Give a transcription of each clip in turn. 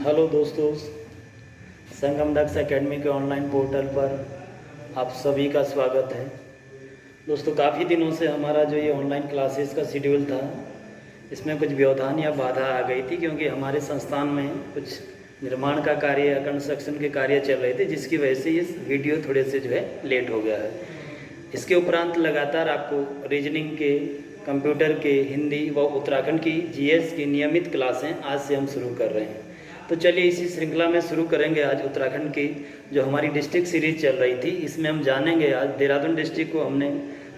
Hello दोस्तों, संगम दक्ष academy के online portal पर आप सभी का स्वागत है। दोस्तों, काफ़ी दिनों से हमारा जो ये ऑनलाइन क्लासेस का शेड्यूल था, इसमें कुछ व्यवधान या बाधा आ गई थी, क्योंकि हमारे संस्थान में कुछ निर्माण का कार्य या कंस्ट्रक्शन के कार्य चल रहे थे, जिसकी वजह से ये वीडियो थोड़े से जो है लेट हो गया है। इसके उपरांत लगातार आपको रीजनिंग के, कंप्यूटर के, हिंदी व उत्तराखंड की जीएस की नियमित क्लासें आज से हम शुरू कर रहे हैं। तो चलिए इसी श्रृंखला में शुरू करेंगे आज उत्तराखंड की जो हमारी डिस्ट्रिक्ट सीरीज चल रही थी। इसमें हम जानेंगे, आज देहरादून डिस्ट्रिक्ट को हमने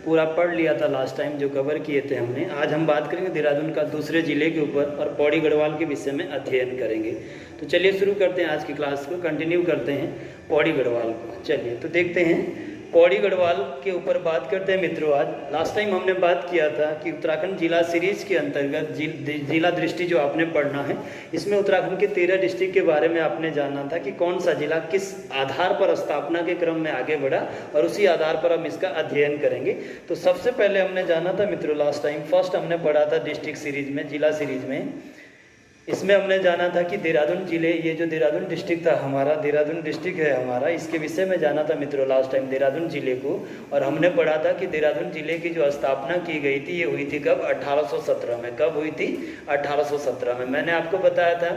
पूरा पढ़ लिया था लास्ट टाइम, जो कवर किए थे हमने। आज हम बात करेंगे देहरादून का दूसरे ज़िले के ऊपर और पौड़ी गढ़वाल के विषय में अध्ययन करेंगे। तो चलिए शुरू करते हैं आज की क्लास को, कंटिन्यू करते हैं पौड़ी गढ़वाल को। चलिए तो देखते हैं पौड़ी गढ़वाल के ऊपर बात करते हैं मित्रों। आज लास्ट टाइम हमने बात किया था कि उत्तराखंड जिला सीरीज के अंतर्गत जिला दृष्टि जो आपने पढ़ना है, इसमें उत्तराखंड के 13 डिस्ट्रिक्ट के बारे में आपने जाना था कि कौन सा जिला किस आधार पर स्थापना के क्रम में आगे बढ़ा, और उसी आधार पर हम इसका अध्ययन करेंगे। तो सबसे पहले हमने जाना था मित्रों, लास्ट टाइम फर्स्ट हमने पढ़ा था डिस्ट्रिक्ट सीरीज में, जिला सीरीज में। इसमें हमने जाना था कि देहरादून जिले, ये जो देहरादून डिस्ट्रिक्ट था हमारा, देहरादून डिस्ट्रिक्ट है हमारा, इसके विषय में जाना था मित्रों लास्ट टाइम देहरादून जिले को। और हमने पढ़ा था कि देहरादून जिले की जो स्थापना की गई थी, ये हुई थी कब? 1817 में। कब हुई थी? 1817 में। मैंने आपको बताया था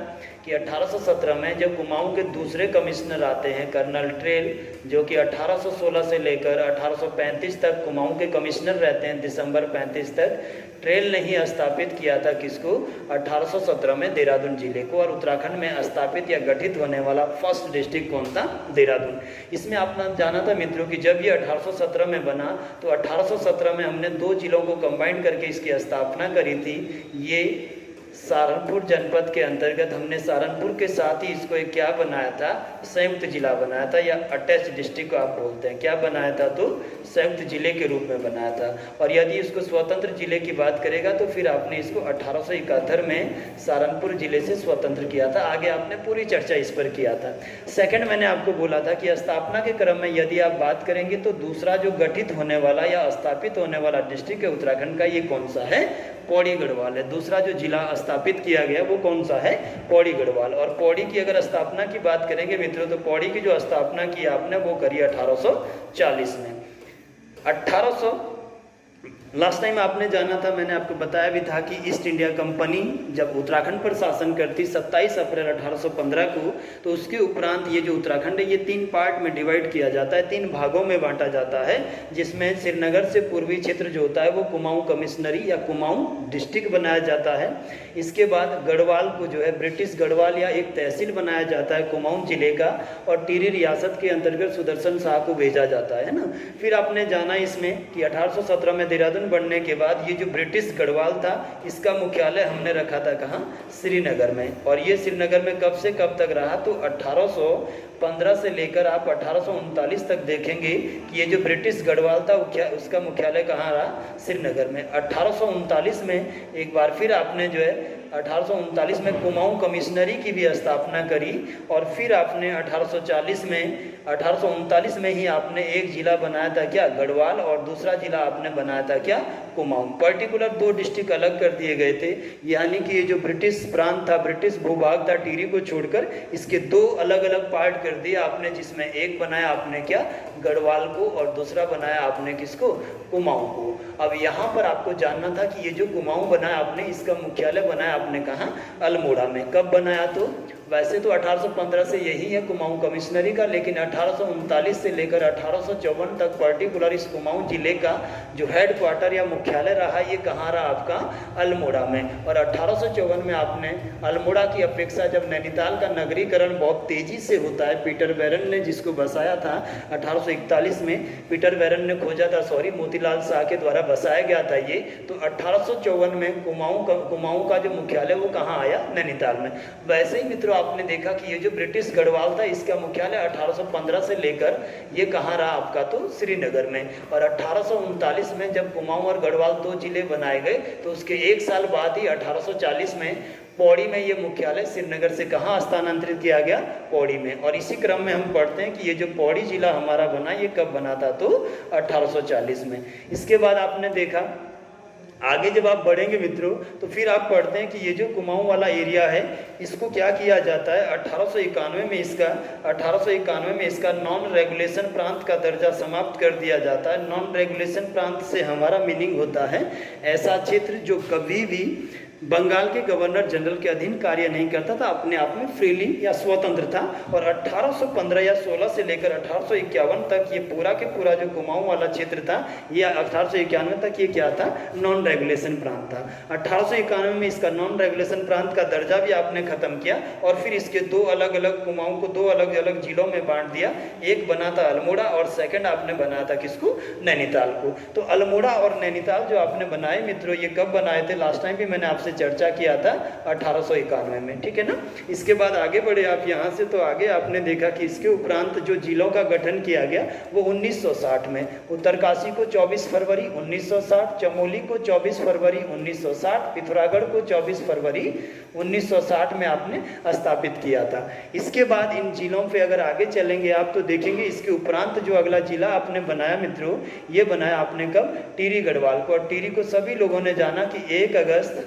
कि 1817 में जब कुमाऊं के दूसरे कमिश्नर आते हैं, कर्नल ट्रेल, जो कि 1816 से लेकर 1835 तक कुमाऊं के कमिश्नर रहते हैं, दिसंबर 35 तक। ट्रेल ने ही स्थापित किया था किसको? 1817 में देहरादून जिले को। और उत्तराखंड में स्थापित या गठित होने वाला फर्स्ट डिस्ट्रिक्ट कौन था? देहरादून। इसमें आपने जाना था मित्रों कि जब ये 1817 में बना, तो 1817 में हमने 2 जिलों को कंबाइन करके इसकी स्थापना करी थी। ये सहारनपुर जनपद के अंतर्गत हमने सहारनपुर के साथ ही इसको एक क्या बनाया था? संयुक्त जिला बनाया था, या अटैच डिस्ट्रिक्ट को आप बोलते हैं। क्या बनाया था? तो संयुक्त जिले के रूप में बनाया था। और यदि इसको स्वतंत्र जिले की बात करेगा तो फिर आपने इसको 1871 में सहारनपुर जिले से स्वतंत्र किया था। आगे आपने पूरी चर्चा इस पर किया था। सेकंड, मैंने आपको बोला था कि स्थापना के क्रम में यदि आप बात करेंगे तो दूसरा जो गठित होने वाला या स्थापित होने वाला डिस्ट्रिक्ट है उत्तराखंड का, ये कौन सा है? पौड़ी गढ़वाल है। दूसरा जो जिला स्थापित किया गया वो कौन सा है? पौड़ी गढ़वाल। और पौड़ी की अगर स्थापना की बात करेंगे मित्रों, तो पौड़ी की जो स्थापना की आपने वो करी 1840 में। 1800 लास्ट टाइम आपने जाना था, मैंने आपको बताया भी था कि ईस्ट इंडिया कंपनी जब उत्तराखंड पर शासन करती 27 अप्रैल 1815 को, तो उसके उपरांत ये जो उत्तराखंड है ये 3 पार्ट में डिवाइड किया जाता है, 3 भागों में बांटा जाता है, जिसमें श्रीनगर से पूर्वी क्षेत्र जो होता है वो कुमाऊं कमिश्नरी या कुमाऊं डिस्ट्रिक्ट बनाया जाता है। इसके बाद गढ़वाल को जो है ब्रिटिश गढ़वाल या एक तहसील बनाया जाता है कुमाऊं जिले का, और टिहरी रियासत के अंतर्गत सुदर्शन शाह को भेजा जाता है ना। फिर आपने जाना इसमें कि 1817 में देहरादून बनने के बाद ये जो ब्रिटिश गढ़वाल था, इसका मुख्यालय हमने रखा था कहाँ? श्रीनगर में। और ये श्रीनगर में कब से कब तक रहा? तो 1815 से लेकर आप 1839 तक देखेंगे कि ये जो ब्रिटिश गढ़वाल था उसका मुख्यालय कहाँ रहा? श्रीनगर में। 1839 में एक बार फिर आपने जो है 1839 में कुमाऊं कमिश्नरी की भी स्थापना करी। और फिर आपने 1839 में ही आपने एक जिला बनाया था, क्या? गढ़वाल। और दूसरा जिला आपने बनाया था क्या? कुमाऊं। पर्टिकुलर 2 डिस्ट्रिक्ट अलग कर दिए गए थे, यानी कि ये जो ब्रिटिश प्रांत था, ब्रिटिश भूभाग था, टिहरी को छोड़कर इसके 2 अलग अलग पार्ट कर दिए आपने, जिसमें एक बनाया आपने क्या? गढ़वाल को, और दूसरा बनाया आपने किसको? कुमाऊं को। अब यहाँ पर आपको जानना था कि ये जो कुमाऊं बनाया आपने, इसका मुख्यालय बनाया आपने कहाँ? अल्मोड़ा में। कब बनाया? तो वैसे तो 1815 से यही है कुमाऊं कमिश्नरी का, लेकिन 1839 से लेकर 1854 तक पर्टिकुलर इस कुमाऊं जिले का जो हेड क्वार्टर या मुख्यालय रहा, ये कहाँ रहा आपका? अल्मोड़ा में। और 1854 में आपने अल्मोड़ा की अपेक्षा जब नैनीताल का नगरीकरण बहुत तेजी से होता है, पीटर बैरन ने जिसको बसाया था 1841 में, पीटर बैरन ने खोजा था, सॉरी, मोतीलाल शाह के द्वारा बसाया गया था ये। तो 1854 में कुमाऊं का जो मुख्यालय वो कहाँ आया? नैनीताल में। वैसे ही मित्रों आपने देखा कि ये जो ब्रिटिश गढ़वाल था, इसका मुख्यालय 1815 से लेकर ये कहाँ रहा आपका? तो श्रीनगर में। और 1839 में जब कुमाऊं और गढ़वाल 2 जिले बनाए गए, तो उसके 1 साल बाद ही 1840 में पौड़ी में ये मुख्यालय श्रीनगर से कहाँ स्थानांतरित किया गया? पौड़ी में। और इसी क्रम में हम पढ़ते हैं कि ये जो पौड़ी जिला हमारा बना, ये कब बना था? तो 1840 में। इसके बाद आपने देखा आगे जब आप बढ़ेंगे मित्रों तो फिर आप पढ़ते हैं कि ये जो कुमाऊं वाला एरिया है इसको क्या किया जाता है, 1891 में इसका नॉन रेगुलेशन प्रांत का दर्जा समाप्त कर दिया जाता है। नॉन रेगुलेशन प्रांत से हमारा मीनिंग होता है ऐसा क्षेत्र जो कभी भी बंगाल के गवर्नर जनरल के अधीन कार्य नहीं करता था, अपने आप में फ्रीली या स्वतंत्र था। और 1815 या 16 से लेकर 1851 तक ये पूरा के पूरा जो कुमाऊं वाला क्षेत्र था, ये 1891 तक ये क्या था, नॉन रेगुलेशन प्रांत था। 1891 में इसका नॉन रेगुलेशन प्रांत का दर्जा भी आपने खत्म किया और फिर इसके दो अलग अलग कुमाऊं को दो अलग अलग जिलों में बांट दिया। एक बना था अल्मोड़ा और सेकंड आपने बनाया था किसको, नैनीताल को। तो अल्मोड़ा और नैनीताल जो आपने बनाए मित्रों, ये कब बनाए थे, लास्ट टाइम भी मैंने आपसे चर्चा किया था 1891 में, ठीक है ना। इसके बाद आगे बढ़े आप यहाँ से, तो आगे आपने देखा कि इसके उपरांत जो जिलों का गठन किया गया वो 1960 में, उत्तरकाशी को 24 फरवरी 1960, चमोली को 24 फरवरी 1960, पिथौरागढ़ को 24 फरवरी 1960 में आपने स्थापित किया था। इसके बाद इन जिलों पे अगर आगे चलेंगे आप तो देखेंगे इसके उपरांत जो अगला जिला आपने बनाया मित्रों, ये बनाया आपने कब, टिहरी गढ़वाल को। और टिहरी को सभी लोगों ने जाना कि 1 अगस्त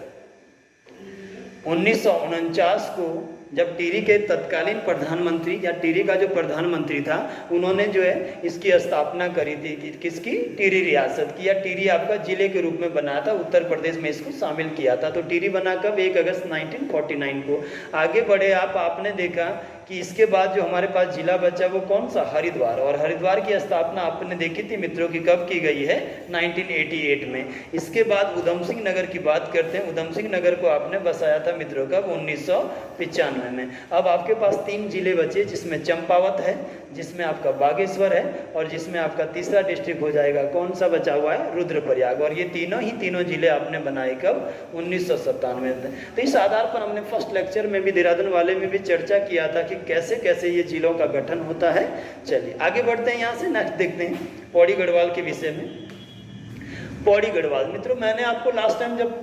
1949 को जब टिहरी के तत्कालीन प्रधानमंत्री या टिहरी का जो प्रधानमंत्री था उन्होंने जो है इसकी स्थापना करी थी, किसकी, टिहरी रियासत की, या टिहरी आपका जिले के रूप में बनाया था, उत्तर प्रदेश में इसको शामिल किया था। तो टिहरी बना कब, 1 अगस्त 1949 को। आगे बढ़े आप, आपने देखा कि इसके बाद जो हमारे पास जिला बचा वो कौन सा, हरिद्वार। और हरिद्वार की स्थापना आपने देखी थी मित्रों की कब की गई है, 1988 में। इसके बाद उधम सिंह नगर की बात करते हैं। उधम सिंह नगर को आपने बसाया था मित्रों कब, 1995 में। अब आपके पास 3 जिले बचे जिसमें चंपावत है, जिसमें आपका बागेश्वर है और जिसमें आपका तीसरा डिस्ट्रिक्ट हो जाएगा, कौन सा बचा हुआ है, रुद्रप्रयाग। और ये तीनों जिले आपने बनाए कब, 1997 में। तो इस आधार पर हमने फर्स्ट लेक्चर में भी, देहरादून वाले में भी चर्चा किया था कि कैसे कैसे ये जिलों का गठन होता है। चलिए आगे बढ़ते हैं, यहाँ से नेक्स्ट देखते हैं पौड़ी गढ़वाल के विषय में। पौड़ी गढ़वाल मित्रों, मैंने आपको लास्ट टाइम जब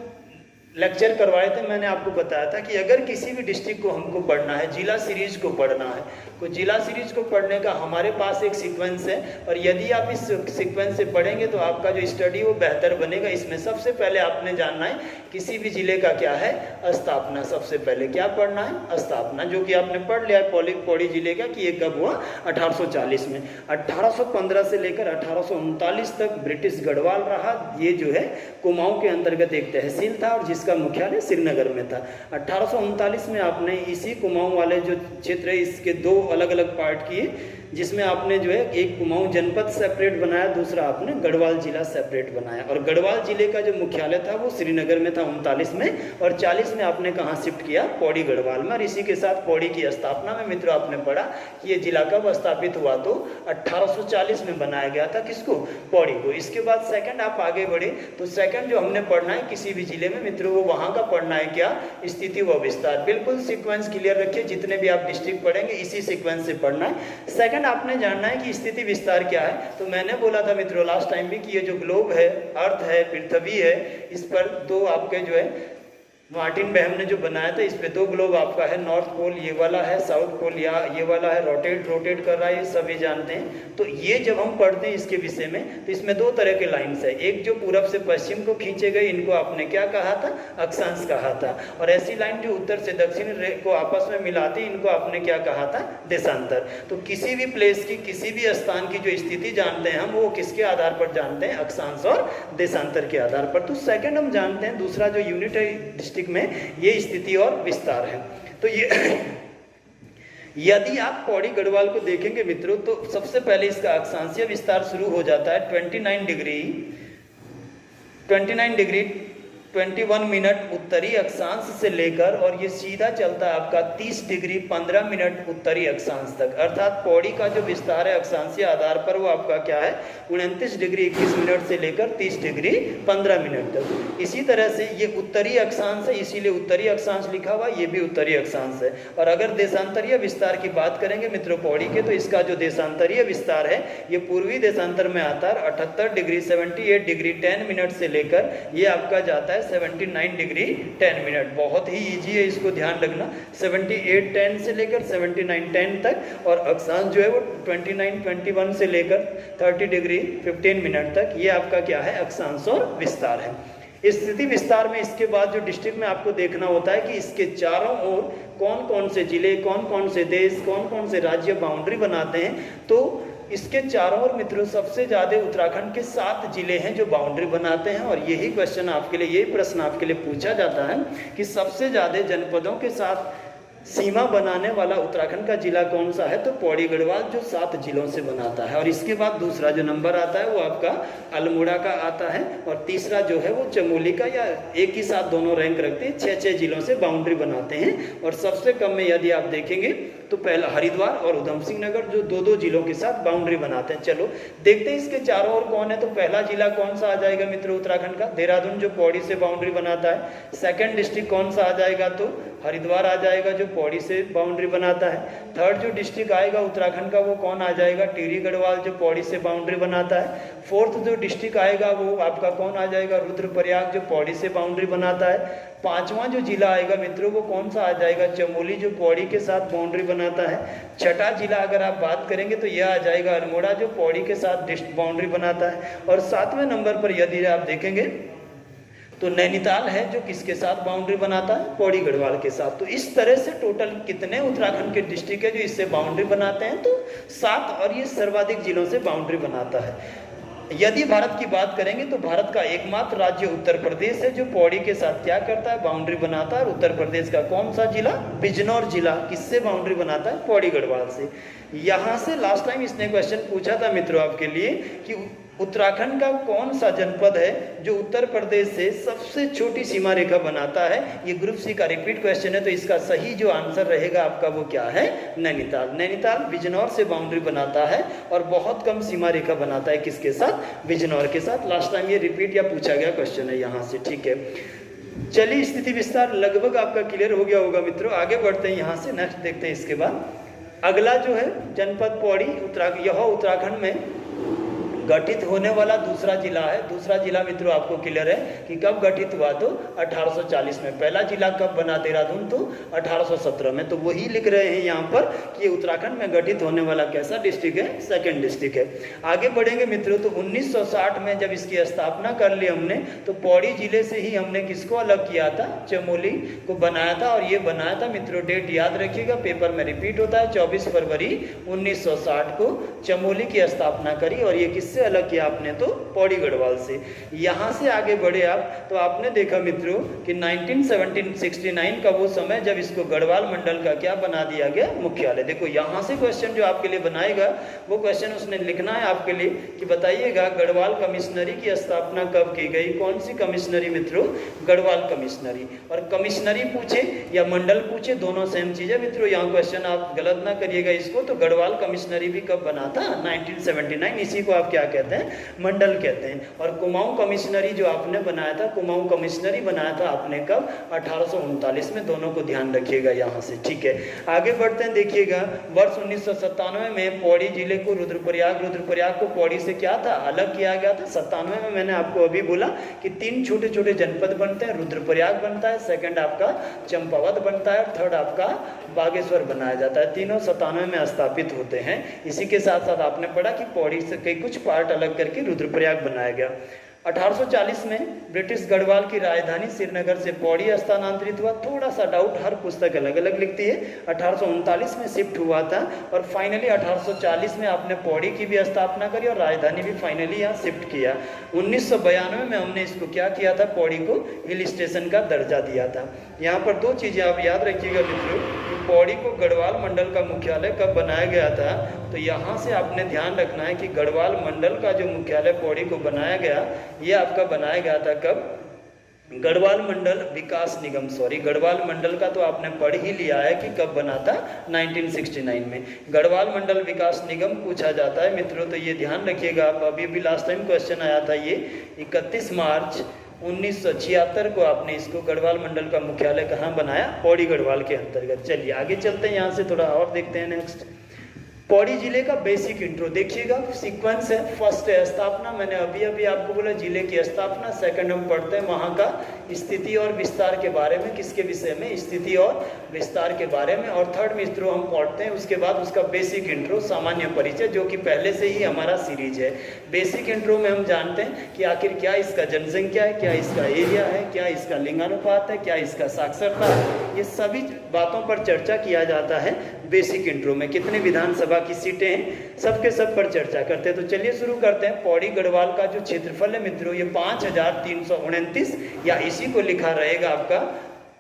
लेक्चर करवाए थे मैंने आपको बताया था कि अगर किसी भी डिस्ट्रिक्ट को हमको पढ़ना है, जिला सीरीज को पढ़ना है, तो जिला सीरीज को पढ़ने का हमारे पास एक सीक्वेंस है। और यदि आप इस सीक्वेंस से पढ़ेंगे तो आपका जो स्टडी वो बेहतर बनेगा। इसमें सबसे पहले आपने जानना है किसी भी जिले का क्या है, स्थापना। सबसे पहले क्या पढ़ना है, स्थापना, जो कि आपने पढ़ लिया है पौड़ी जिले का कि ये कब हुआ, 1840 में। 1815 से लेकर 1839 तक ब्रिटिश गढ़वाल रहा। ये जो है कुमाऊं के अंतर्गत एक तहसील था और जिसका मुख्यालय श्रीनगर में था। 1839 में आपने इसी कुमाऊं वाले जो क्षेत्र है इसके 2 अलग अलग पार्ट किए, जिसमें आपने जो है एक कुमाऊं जनपद सेपरेट बनाया, दूसरा आपने गढ़वाल जिला सेपरेट बनाया। और गढ़वाल जिले का जो मुख्यालय था वो श्रीनगर में था 39 में, और 40 में आपने कहाँ शिफ्ट किया, पौड़ी गढ़वाल में। और इसी के साथ पौड़ी की स्थापना में मित्रों आपने पढ़ा कि ये जिला कब स्थापित हुआ, तो 1840 में बनाया गया था, किसको, पौड़ी को। इसके बाद सेकंड आप आगे बढ़े तो सेकंड जो हमने पढ़ना है किसी भी जिले में मित्रों, वो वहाँ का पढ़ना है क्या, स्थिति व विस्तार। बिल्कुल सीक्वेंस क्लियर रखिए, जितने भी आप डिस्ट्रिक्ट पढ़ेंगे इसी सीक्वेंस से पढ़ना है। सेकंड आपने जानना है कि स्थिति विस्तार क्या है। तो मैंने बोला था मित्रों लास्ट टाइम भी कि ये जो ग्लोब है, अर्थ है, पृथ्वी है, इस पर 2 आपके जो है मार्टिन बेहम ने जो बनाया था, इस पे 2 ग्लोब आपका है, नॉर्थ पोल ये वाला है, साउथ पोल या ये वाला है, रोटेट कर रहा है, ये सभी जानते हैं। तो ये जब हम पढ़ते हैं इसके विषय में तो इसमें 2 तरह के लाइन्स है। एक जो पूरब से पश्चिम को खींचे गए, इनको आपने क्या कहा था, अक्षांश कहा था। और ऐसी लाइन जो उत्तर से दक्षिण को आपस में मिलाती, इनको आपने क्या कहा था, देशांतर। तो किसी भी प्लेस की, किसी भी स्थान की जो स्थिति जानते हैं हम, वो किसके आधार पर जानते हैं, अक्षांश और देशांतर के आधार पर। तो सेकंड हम जानते हैं दूसरा जो यूनिट है में, ये स्थिति और विस्तार है। तो ये यदि आप पौड़ी गढ़वाल को देखेंगे मित्रों तो सबसे पहले इसका अक्षांशीय विस्तार शुरू हो जाता है 29 डिग्री 21 मिनट उत्तरी अक्षांश से लेकर, और ये सीधा चलता है आपका 30 डिग्री 15 मिनट उत्तरी अक्षांश तक। अर्थात पौड़ी का जो विस्तार है अक्षांशीय आधार पर, वो आपका क्या है, 29 डिग्री 21 मिनट से लेकर 30 डिग्री 15 मिनट तक। इसी तरह से ये उत्तरी अक्षांश है, इसीलिए उत्तरी अक्षांश लिखा हुआ, ये भी उत्तरी अक्षांश है। और अगर देशांतरीय विस्तार की बात करेंगे मित्रों पौड़ी के, तो इसका जो देशांतरीय विस्तार है ये पूर्वी देशांतर में आता है 78 डिग्री 78 डिग्री 10 मिनट से लेकर ये आपका जाता है 79 डिग्री 10 मिनट। बहुत ही इजी है, इसको ध्यान रखना, 78-10 से लेकर 79-10 तक। और अक्षांश जो है वो 29-21 से लेकर 30 डिग्री 15 मिनट तक, ये आपका क्या है, अक्षांश और विस्तार है। स्थिति विस्तार में इसके बाद जो डिस्ट्रिक्ट में आपको देखना होता है कि इसके चारों ओर कौन कौन से जिले, कौन कौन से देश, कौन कौन से राज्य बाउंड्री बनाते हैं। तो इसके चारों ओर मित्रों सबसे ज़्यादा उत्तराखंड के 7 जिले हैं जो बाउंड्री बनाते हैं। और यही क्वेश्चन आपके लिए, यही प्रश्न आपके लिए पूछा जाता है कि सबसे ज़्यादा जनपदों के साथ सीमा बनाने वाला उत्तराखंड का जिला कौन सा है, तो पौड़ी गढ़वाल जो 7 जिलों से बनाता है। और इसके बाद दूसरा जो नंबर आता है वो आपका अल्मोड़ा का आता है, और तीसरा जो है वो चमोली का, या एक ही साथ दोनों रैंक रखते हैं, 6 जिलों से बाउंड्री बनाते हैं। और सबसे कम में यदि आप देखेंगे तो पहला हरिद्वार और उधम सिंह नगर जो 2 जिलों के साथ बाउंड्री बनाते हैं। चलो देखते हैं इसके चारों ओर कौन है। तो पहला जिला कौन सा आ जाएगा मित्रों उत्तराखंड का, देहरादून जो पौड़ी से बाउंड्री बनाता है। सेकंड डिस्ट्रिक्ट कौन सा आ जाएगा, तो हरिद्वार आ जाएगा जो पौड़ी से बाउंड्री बनाता है। थर्ड जो डिस्ट्रिक्ट आएगा उत्तराखंड का वो कौन आ जाएगा, टिहरी गढ़वाल जो पौड़ी से बाउंड्री बनाता है। फोर्थ जो डिस्ट्रिक्ट आएगा वो आपका कौन आ जाएगा, रुद्रप्रयाग जो पौड़ी से बाउंड्री बनाता है। पांचवां जो जिला आएगा मित्रों वो कौन सा आ जाएगा, चमोली जो पौड़ी के साथ बाउंड्री बनाता है। छठा जिला अगर आप बात करेंगे तो यह आ जाएगा अल्मोड़ा जो पौड़ी के साथ बाउंड्री बनाता है। और 7वें नंबर पर यदि आप देखेंगे तो नैनीताल है जो किसके साथ बाउंड्री बनाता है, पौड़ी गढ़वाल के साथ। तो इस तरह से टोटल कितने उत्तराखंड के डिस्ट्रिक्ट है जो इससे बाउंड्री बनाते हैं, तो 7, और ये सर्वाधिक जिलों से बाउंड्री बनाता है। यदि भारत की बात करेंगे तो भारत का एकमात्र राज्य उत्तर प्रदेश है जो पौड़ी के साथ क्या करता है, बाउंड्री बनाता है। और उत्तर प्रदेश का कौन सा जिला, बिजनौर जिला किससे बाउंड्री बनाता है, पौड़ी गढ़वाल से। यहाँ से लास्ट टाइम इसने क्वेश्चन पूछा था मित्रों आपके लिए कि उत्तराखंड का कौन सा जनपद है जो उत्तर प्रदेश से सबसे छोटी सीमा रेखा बनाता है। ये ग्रुप सी का रिपीट क्वेश्चन है, तो इसका सही जो आंसर रहेगा आपका वो क्या है, नैनीताल। नैनीताल बिजनौर से बाउंड्री बनाता है और बहुत कम सीमा रेखा बनाता है, किसके साथ, बिजनौर के साथ। लास्ट टाइम ये रिपीट या पूछा गया क्वेश्चन है यहाँ से, ठीक है। चलिए स्थिति विस्तार लगभग आपका क्लियर हो गया होगा मित्रों। आगे बढ़ते हैं यहाँ से, नेक्स्ट देखते हैं। इसके बाद अगला जो है जनपद पौड़ी यह उत्तराखंड में गठित होने वाला दूसरा जिला है। दूसरा जिला मित्रों आपको क्लियर है कि कब गठित हुआ, तो 1840 में। पहला जिला कब बना, देहरादून, तो 1817 में। तो वही लिख रहे हैं यहाँ पर कि ये उत्तराखंड में गठित होने वाला कैसा डिस्ट्रिक्ट है, सेकंड डिस्ट्रिक्ट है। आगे बढ़ेंगे मित्रों, तो 1960 में जब इसकी स्थापना कर ली हमने, तो पौड़ी जिले से ही हमने किसको अलग किया था, चमोली को बनाया था। और ये बनाया था मित्रों, डेट याद रखिएगा, पेपर में रिपीट होता है, 24 फरवरी 1960 को चमोली की स्थापना करी। और ये किससे अलग किया आपने, तो पौड़ी गढ़वाल से। यहां से आगे बढ़े आप तो आपने देखा मित्रों कि 1969 का वो समय जब इसको गढ़वाल मंडल का क्या बना दिया गया, मुख्यालय। देखो यहां से क्वेश्चन जो आपके लिए बनाएगा वो क्वेश्चन उसने लिखना है आपके लिए कि बताइएगा गढ़वाल कमिश्नरी की स्थापना कब की गई। कौन सी कमिश्नरी मित्रों, गढ़वाल कमिश्नरी। और कमिश्नरी पूछे या मंडल पूछे दोनों सेम चीज है मित्रों, यहाँ क्वेश्चन आप गलत ना करिएगा इसको। तो गढ़वाल कमिश्नरी भी कब बना था, 1979। इसी को आप क्या कहते हैं, मंडल कहते हैं। और कुमाऊं कमिश्नरी जो आपने बनाया था, कुमाऊं कमिश्नरी बनाया था आपने कब, 1839 में। दोनों को ध्यान रखिएगा यहाँ से, ठीक है। आगे बढ़ते हैं, देखिएगा वर्ष 1997 में पौड़ी जिले को रुद्रप्रयाग को पौड़ी से क्या था, अलग किया गया था। 97 में मैंने आपको अभी बोला कि 3 छोटे छोटे जनपद बनते हैं, रुद्रप्रयाग बनता है, सेकंड आपका चंपावत बनता है, और थर्ड आपका बागेश्वर बनाया जाता है। तीनों 97 में स्थापित होते हैं। इसी के साथ साथ आपने पढ़ा कि पौड़ी से कई कुछ पार्ट अलग करके रुद्रप्रयाग बनाया गया। 1840 में ब्रिटिश गढ़वाल की राजधानी श्रीनगर से पौड़ी स्थानांतरित हुआ। थोड़ा सा डाउट, हर पुस्तक अलग अलग लिखती है। 1839 में शिफ्ट हुआ था और फाइनली 1840 में आपने पौड़ी की भी स्थापना करी और राजधानी भी फाइनली यहाँ शिफ्ट किया। 1992 में हमने इसको क्या किया था, पौड़ी को हिल स्टेशन का दर्जा दिया था। यहाँ पर 2 चीज़ें आप याद रखिएगा मित्रों, पौड़ी को गढ़वाल मंडल का मुख्यालय कब बनाया गया था। तो यहाँ से आपने ध्यान रखना है कि गढ़वाल मंडल का जो मुख्यालय पौड़ी को बनाया गया, ये आपका बनाया गया था कब, गढ़वाल मंडल विकास निगम, गढ़वाल मंडल का तो आपने पढ़ ही लिया है कि कब बना था, 1969 में। गढ़वाल मंडल विकास निगम पूछा जाता है मित्रों, तो ये ध्यान रखिएगा आप। अभी भी लास्ट टाइम क्वेश्चन आया था, ये 31 मार्च 1976 को आपने इसको गढ़वाल मंडल का मुख्यालय कहाँ बनाया, पौड़ी गढ़वाल के अंतर्गत। चलिए आगे चलते हैं, यहाँ से थोड़ा और देखते हैं नेक्स्ट। पौड़ी जिले का बेसिक इंट्रो देखिएगा, सीक्वेंस है। फर्स्ट है स्थापना, मैंने अभी अभी आपको बोला जिले की स्थापना। सेकंड हम पढ़ते हैं वहाँ का स्थिति और विस्तार के बारे में, किसके विषय में, स्थिति और विस्तार के बारे में। और थर्ड में इंट्रो हम पढ़ते हैं, उसके बाद उसका बेसिक इंट्रो, सामान्य परिचय, जो कि पहले से ही हमारा सीरीज है। बेसिक इंट्रो में हम जानते हैं कि आखिर क्या इसका जनसंख्या है, क्या इसका एरिया है, क्या इसका लिंगानुपात है, क्या इसका साक्षरता है, ये सभी बातों पर चर्चा किया जाता है बेसिक इंट्रो में। कितने विधानसभा की सीटें हैं, सबके सब पर चर्चा करते हैं। तो चलिए शुरू करते हैं। पौड़ी गढ़वाल का जो क्षेत्रफल है मित्रों, ये 5329 या इसी को लिखा रहेगा आपका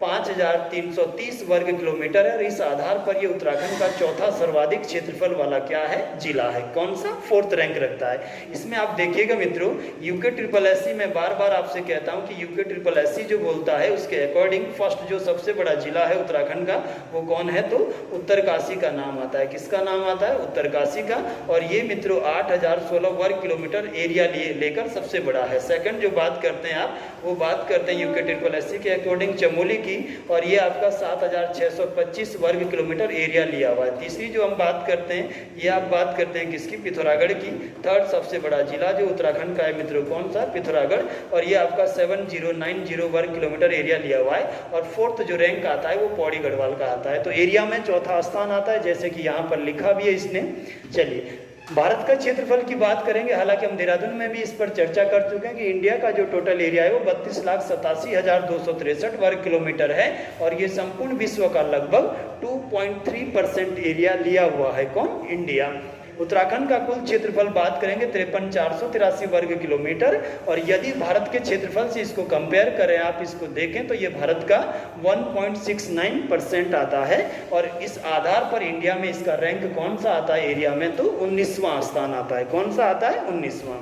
5330 वर्ग किलोमीटर है। और इस आधार पर ये उत्तराखंड का चौथा सर्वाधिक क्षेत्रफल वाला क्या है, जिला है। कौन सा, 4th रैंक रखता है। इसमें आप देखिएगा मित्रों, UKSSC में बार बार आपसे कहता हूं कि UKSSC जो बोलता है उसके अकॉर्डिंग फर्स्ट जो सबसे बड़ा जिला है उत्तराखंड का वो कौन है, तो उत्तरकाशी का नाम आता है। किसका नाम आता है, उत्तरकाशी का। और ये मित्रों 8016 वर्ग किलोमीटर एरिया लेकर सबसे बड़ा है। सेकंड जो बात करते हैं आप, वो बात करते हैं UKSSC के अकॉर्डिंग चमोली की, और ये आपका 7625 वर्ग किलोमीटर एरिया लिया हुआ है। तीसरी जो हम बात करते हैं, ये आप बात करते हैं किसकी, पिथौरागढ़ की। थर्ड सबसे बड़ा जिला जो उत्तराखंड का है मित्रों, कौन सा, पिथौरागढ़। और ये आपका 7090 वर्ग किलोमीटर एरिया लिया हुआ है। और फोर्थ जो रैंक आता है वो पौड़ी गढ़वाल का आता है। तो एरिया में चौथा स्थान आता है, जैसे कि यहाँ पर लिखा भी है इसने। चलिए भारत का क्षेत्रफल की बात करेंगे, हालांकि हम देहरादून में भी इस पर चर्चा कर चुके हैं कि इंडिया का जो टोटल एरिया है वो 32,87,263 वर्ग किलोमीटर है। और ये संपूर्ण विश्व का लगभग 2.3% एरिया लिया हुआ है। कौन, इंडिया। उत्तराखंड का कुल क्षेत्रफल बात करेंगे 53,483 वर्ग किलोमीटर। और यदि भारत के क्षेत्रफल से इसको कंपेयर करें, आप इसको देखें तो ये भारत का 1.69% आता है। और इस आधार पर इंडिया में इसका रैंक कौन सा आता है एरिया में, तो 19वां स्थान आता है। कौन सा आता है, 19वां।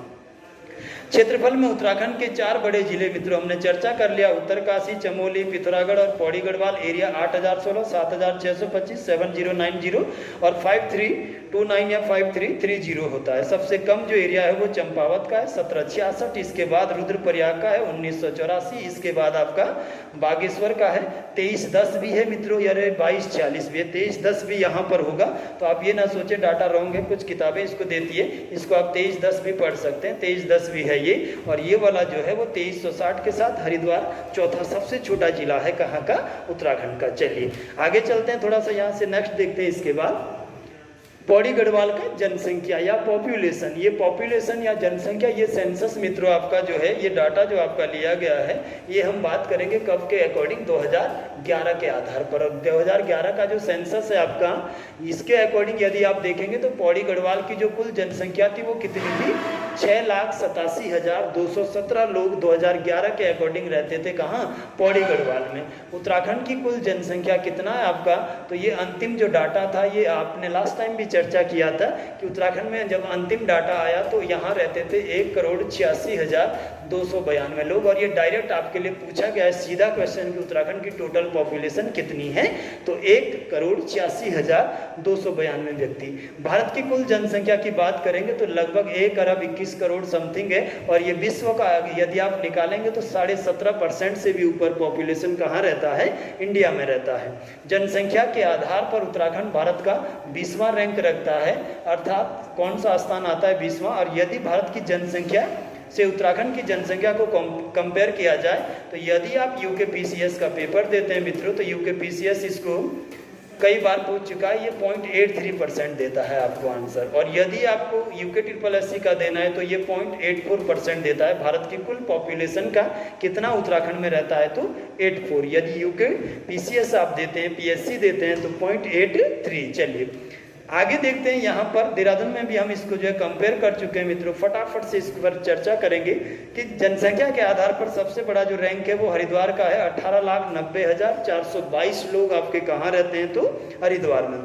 क्षेत्रफल में उत्तराखंड के 4 बड़े जिले मित्रों हमने चर्चा कर लिया, उत्तरकाशी, चमोली, पिथौरागढ़ और पौड़ी गढ़वाल। एरिया 8016, 7625, 7090 और 5329 या 5330 होता है। सबसे कम जो एरिया है वो चंपावत का है 1766। इसके बाद रुद्रप्रयाग का है 1984। इसके बाद आपका बागेश्वर का है 2310 भी है मित्रों, यार 2246 भी है, 2310 भी यहाँ पर होगा। तो आप ये ना सोचे डाटा रॉन्ग है, कुछ किताबें इसको देती है, इसको आप 2310 भी पढ़ सकते हैं, 2310 भी है ये। और ये वाला जो है वो 2360 के साथ हरिद्वार चौथा सबसे छोटा जिला है, कहाँ का, उत्तराखंड का। चलिए आगे चलते हैं, थोड़ा सा यहाँ से नेक्स्ट देखते हैं। इसके बाद पौड़ी गढ़वाल का जनसंख्या या पॉपुलेशन, ये पॉपुलेशन या जनसंख्या, ये सेंसस मित्रों आपका जो है, ये डाटा जो आपका लिया गया है, ये हम बात करेंगे कब के अकॉर्डिंग, 2011 के आधार पर। 2011 का जो सेंसस है आपका, इसके अकॉर्डिंग यदि आप देखेंगे तो पौड़ी गढ़वाल की जो कुल जनसंख्या थी वो कितनी थी, 6,87,217 लोग 2011 के अकॉर्डिंग रहते थे। कहाँ, पौड़ी गढ़वाल में। उत्तराखंड की कुल जनसंख्या कितना है आपका, तो ये अंतिम जो डाटा था, ये आपने लास्ट टाइम भी चर्चा किया था कि उत्तराखंड में जब अंतिम डाटा आया तो यहाँ रहते थे 1,86,292 लोग। और ये डायरेक्ट आपके लिए पूछा गया है, सीधा क्वेश्चन कि उत्तराखंड की टोटल पॉपुलेशन कितनी है, तो 1,86,292 व्यक्ति। भारत की कुल जनसंख्या की बात करेंगे तो लगभग 1,21 करोड़ समथिंग है। और ये विश्व का यदि आप निकालेंगे तो 17.5% से भी ऊपर पॉपुलेशन कहाँ रहता है, इंडिया में रहता है। जनसंख्या के आधार पर उत्तराखंड भारत का 20वां रैंक रखता है, अर्थात कौन सा स्थान आता है, 20वां। और यदि भारत की जनसंख्या से उत्तराखंड की जनसंख्या को कंपेयर किया जाए तो यदि आप UKPCS का पेपर देते हैं मित्रों, तो UKPCS इसको कई बार पूछ चुका है, ये 0.83% देता है आपको आंसर। और यदि आपको UKSSC का देना है तो ये 0.84% देता है। भारत की कुल पॉपुलेशन का कितना उत्तराखंड में रहता है, तो 84। यदि UKPCS आप देते हैं, PSC देते हैं तो 0.83। चलिए आगे देखते हैं। यहाँ पर देहरादून में भी हम इसको जो है कंपेयर कर चुके हैं मित्रों, फटाफट से इस पर चर्चा करेंगे कि जनसंख्या के आधार पर सबसे बड़ा जो रैंक है वो हरिद्वार का है। 18,90,422 लोग आपके कहाँ रहते हैं, तो हरिद्वार में।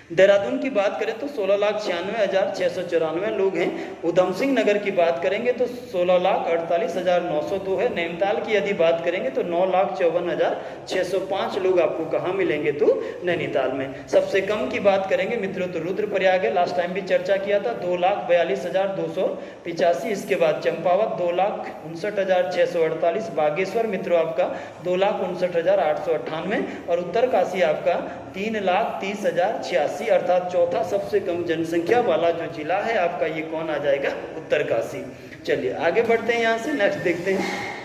देहरादून की बात करें तो 16,96,694 लोग हैं। उधम सिंह नगर की बात करेंगे तो 16,48,902 है। नैनीताल की यदि बात करेंगे तो 9,54,605 लोग आपको कहाँ मिलेंगे, तो नैनीताल में। सबसे कम की बात करेंगे मित्रों तो रुद्रप्रयाग है, लास्ट टाइम भी चर्चा किया था, 2,42,285। इसके बाद चंपावत 2,59,648। बागेश्वर मित्रों आपका 2,59,898। और उत्तरकाशी आपका 3,30,086। उत्तरकाशी, अर्थात चौथा सबसे कम जनसंख्या वाला जो जिला है आपका, ये कौन आ जाएगा? उत्तरकाशी। चलिए आगे बढ़ते हैं, यहाँ से नेक्स्ट देखते हैं।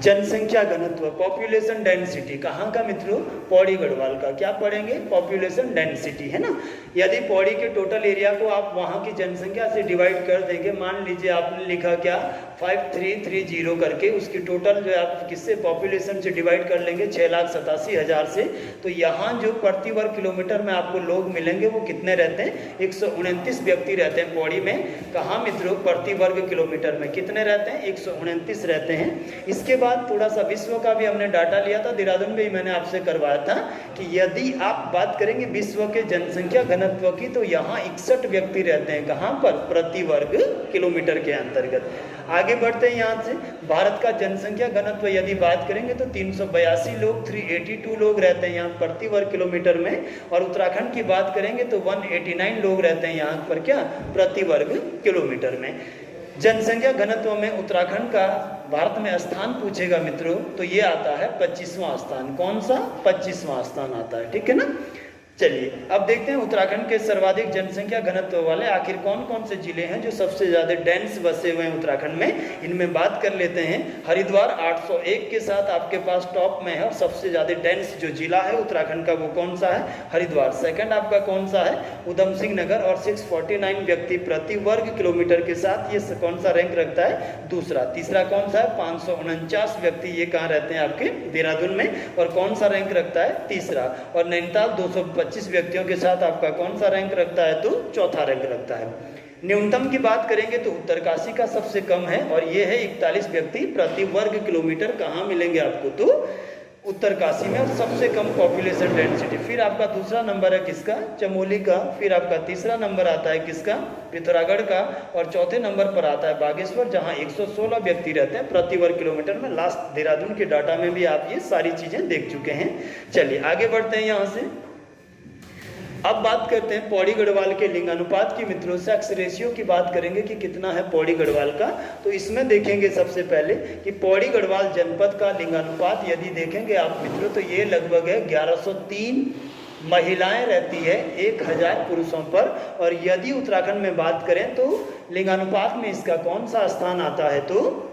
जनसंख्या घनत्व, पॉपुलेशन डेंसिटी, कहाँ का मित्रों? पौड़ी गढ़वाल का। क्या पढ़ेंगे? पॉपुलेशन डेंसिटी, है ना। यदि पौड़ी के टोटल एरिया को आप वहाँ की जनसंख्या से डिवाइड कर देंगे, मान लीजिए आपने लिखा क्या 5330 करके, उसकी टोटल जो आप किससे पॉपुलेशन से डिवाइड कर लेंगे 6,87,000 से, तो यहाँ जो प्रति वर्ग किलोमीटर में आपको लोग मिलेंगे वो कितने रहते हैं? 129 व्यक्ति रहते हैं पौड़ी में। कहाँ मित्रों? प्रति वर्ग किलोमीटर में कितने रहते हैं? 129 रहते हैं। इसके बाद थोड़ा सा विश्व का भी हमने डाटा लिया था, देहरादून में ही मैंने आपसे करवाया था कि यदि आप बात करेंगे विश्व के जनसंख्या घनत्व की, तो यहाँ 61 व्यक्ति रहते हैं। कहाँ पर? प्रति वर्ग किलोमीटर के अंतर्गत। आगे बढ़ते हैं यहाँ से। भारत का जनसंख्या घनत्व यदि बात करेंगे तो 382 लोग, 382 लोग रहते हैं यहाँ प्रति वर्ग किलोमीटर में। और उत्तराखंड की बात करेंगे तो 189 लोग रहते हैं यहाँ पर, क्या? प्रति वर्ग किलोमीटर में। जनसंख्या घनत्व में उत्तराखंड का भारत में स्थान पूछेगा मित्रों, तो ये आता है 25वां स्थान। कौन सा? 25वां स्थान आता है, ठीक है ना। चलिए अब देखते हैं उत्तराखंड के सर्वाधिक जनसंख्या घनत्व वाले आखिर कौन कौन से जिले हैं जो सबसे ज़्यादा डेंस बसे हुए हैं उत्तराखंड में। इनमें बात कर लेते हैं। हरिद्वार 801 के साथ आपके पास टॉप में है, और सबसे ज़्यादा डेंस जो जिला है उत्तराखंड का वो कौन सा है? हरिद्वार। सेकंड आपका कौन सा है? उधम सिंह नगर, और 649 व्यक्ति प्रति वर्ग किलोमीटर के साथ ये कौन सा रैंक रखता है? दूसरा। तीसरा कौन सा है? 549 व्यक्ति, ये कहाँ रहते हैं? आपके देहरादून में। और कौन सा रैंक रखता है? तीसरा। और नैनीताल 225 व्यक्तियों के साथ आपका कौन सा रैंक रखता है? तो चौथा रैंक रखता है। न्यूनतम की बात करेंगे तो उत्तरकाशी का सबसे कम है, और ये है 41 व्यक्ति प्रति वर्ग किलोमीटर। कहाँ मिलेंगे आपको? तो उत्तरकाशी में, और सबसे कम पॉपुलेशन डेंसिटी। फिर आपका दूसरा नंबर है किसका? चमोली का। फिर आपका तीसरा नंबर आता है किसका? पिथौरागढ़ का। और चौथे नंबर पर आता है बागेश्वर, जहां 116 व्यक्ति रहते हैं प्रति वर्ग किलोमीटर में। लास्ट देहरादून के डाटा में भी आप ये सारी चीजें देख चुके हैं। चलिए आगे बढ़ते हैं यहाँ से। अब बात करते हैं पौड़ी गढ़वाल के लिंगानुपात की मित्रों। सेक्स रेशियो की बात करेंगे कि कितना है पौड़ी गढ़वाल का। तो इसमें देखेंगे सबसे पहले कि पौड़ी गढ़वाल जनपद का लिंगानुपात यदि देखेंगे आप मित्रों, तो ये लगभग है 1103 महिलाएं रहती है 1000 पुरुषों पर। और यदि उत्तराखंड में बात करें तो लिंगानुपात में इसका कौन सा स्थान आता है? तो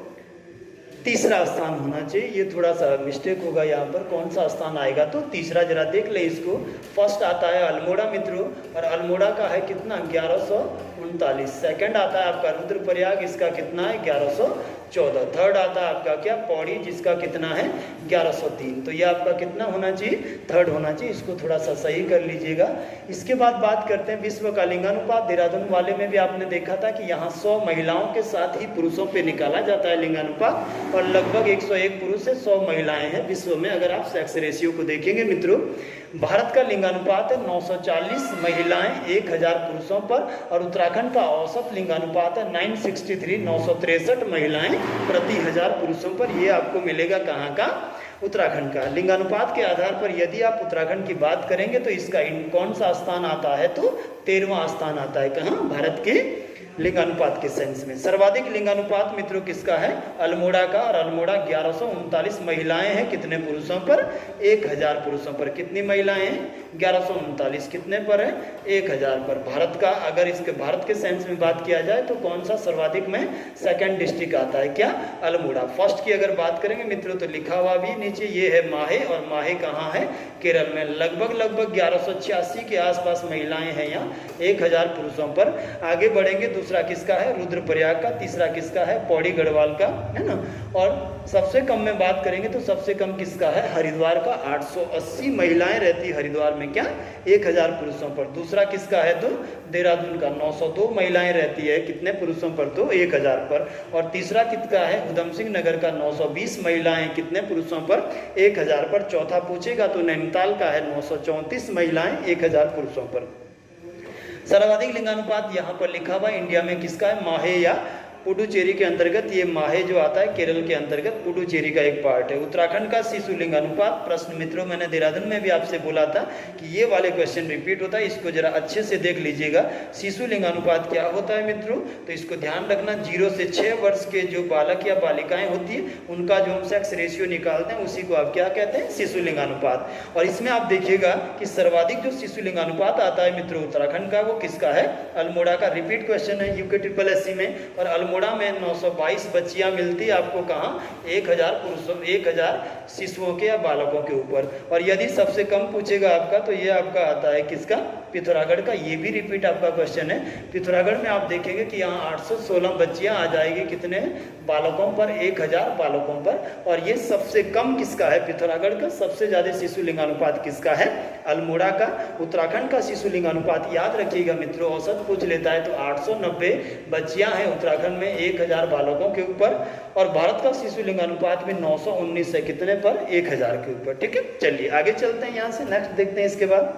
तीसरा स्थान होना चाहिए। ये थोड़ा सा मिस्टेक होगा यहाँ पर, कौन सा स्थान आएगा? तो तीसरा। जरा देख ले इसको। फर्स्ट आता है अल्मोड़ा मित्रों, और अल्मोड़ा का है कितना? 1139। सेकंड आता है आपका रुद्रप्रयाग, इसका कितना है? 1114। थर्ड आता है आपका क्या? पौड़ी, जिसका कितना है? 1103। तो ये आपका कितना होना चाहिए? थर्ड होना चाहिए। इसको थोड़ा सा सही कर लीजिएगा। इसके बाद बात करते हैं विश्व का लिंगानुपात। देहरादून वाले में भी आपने देखा था कि यहाँ 100 महिलाओं के साथ ही पुरुषों पे निकाला जाता है लिंगानुपात, और लगभग 101 पुरुष है, 100 महिलाएं हैं विश्व में, अगर आप सेक्स रेशियो को देखेंगे मित्रों। भारत का लिंगानुपात है 940 महिलाएं 1000 पुरुषों पर, और उत्तराखंड का औसत लिंगानुपात है 963 963 महिलाएं प्रति 1000 पुरुषों पर। ये आपको मिलेगा कहाँ का? उत्तराखंड का। लिंगानुपात के आधार पर यदि आप उत्तराखंड की बात करेंगे तो इसका कौन सा स्थान आता है? तो 13वां स्थान आता है। कहाँ? भारत के लिंगानुपात के सेंस में। सर्वाधिक लिंगानुपात मित्रों किसका है? अल्मोड़ा का, और अल्मोड़ा 1139 महिलाएं हैं कितने पुरुषों पर? 1000 पुरुषों पर। कितनी महिलाएं हैं? 1139। कितने पर है? 1000 पर। भारत का, अगर इसके भारत के सेंस में बात किया जाए तो कौन सा सर्वाधिक में? सेकंड डिस्ट्रिक्ट आता है क्या? अल्मोड़ा। फर्स्ट की अगर बात करेंगे मित्रों तो लिखा हुआ भी नीचे ये है माहे, और माहे कहाँ है? केरल में। लगभग 1186 के आसपास महिलाएं हैं यहाँ 1000 पुरुषों पर। आगे बढ़ेंगे। दूसरा किसका है? रुद्रप्रयाग का। तीसरा किसका है? पौड़ी गढ़वाल का, है ना। और सबसे कम में बात करेंगे तो सबसे कम किसका है? हरिद्वार का। 880 महिलाएं रहती हरिद्वार में, क्या? 1000 पुरुषों पर। दूसरा किसका है? तो देहरादून का। 902 महिलाएं रहती है कितने पुरुषों पर? तो 1000 पर। और तीसरा किसका है? उधम सिंह नगर का। 920 महिलाएं कितने पुरुषों पर? 1000 पर। चौथा पूछेगा तो नैनीताल का है 934 महिलाएं 1000 पुरुषों पर। सर्वाधिक लिंगानुपात यहाँ पर लिखा हुआ इंडिया में किसका है? माहे या पुडुचेरी के अंतर्गत, ये माहे जो आता है केरल के अंतर्गत पुडुचेरी का एक पार्ट है। उत्तराखंड का शिशु लिंगानुपात, प्रश्न मित्रों मैंने देहरादून में भी आपसे बोला था कि ये वाले क्वेश्चन रिपीट होता है, इसको जरा अच्छे से देख लीजिएगा। शिशु लिंगानुपात क्या होता है मित्रों, तो इसको ध्यान रखना, 0 से 6 वर्ष के जो बालक या बालिकाएं होती है उनका जो हम सेक्स रेशियो निकालते हैं उसी को आप क्या कहते हैं, शिशु लिंगानुपात। और इसमें आप देखिएगा कि सर्वाधिक जो शिशु लिंगानुपात आता है मित्रों उत्तराखंड का, वो किसका है, अल्मोड़ा का। रिपीट क्वेश्चन है यूके SSS में, और अल्मोड़ा में 922 बच्चियां मिलती है आपको कहाँ, 1000 शिशुओं के या बालकों के ऊपर। और यदि सबसे कम पूछेगा आपका तो ये आपका आता है किसका, पिथौरागढ़ का। ये भी रिपीट आपका क्वेश्चन है। पिथौरागढ़ में आप देखेंगे कि यहाँ 816 बच्चियां आ जाएगी, कितने बालकों पर, 1000 बालकों पर। और ये सबसे कम किसका है, पिथौरागढ़ का। सबसे ज्यादा शिशु लिंगानुपात किसका है, अल्मोड़ा का। उत्तराखंड का शिशु लिंगानुपात याद रखिएगा मित्रों, औसत पूछ लेता है तो 890 बच्चियां हैं उत्तराखंड में 1000 बालकों के ऊपर। और भारत का शिशु लिंगानुपात में 919 है, कितने पर, 1000 के ऊपर। ठीक है, चलिए आगे चलते हैं, यहाँ से नेक्स्ट देखते हैं। इसके बाद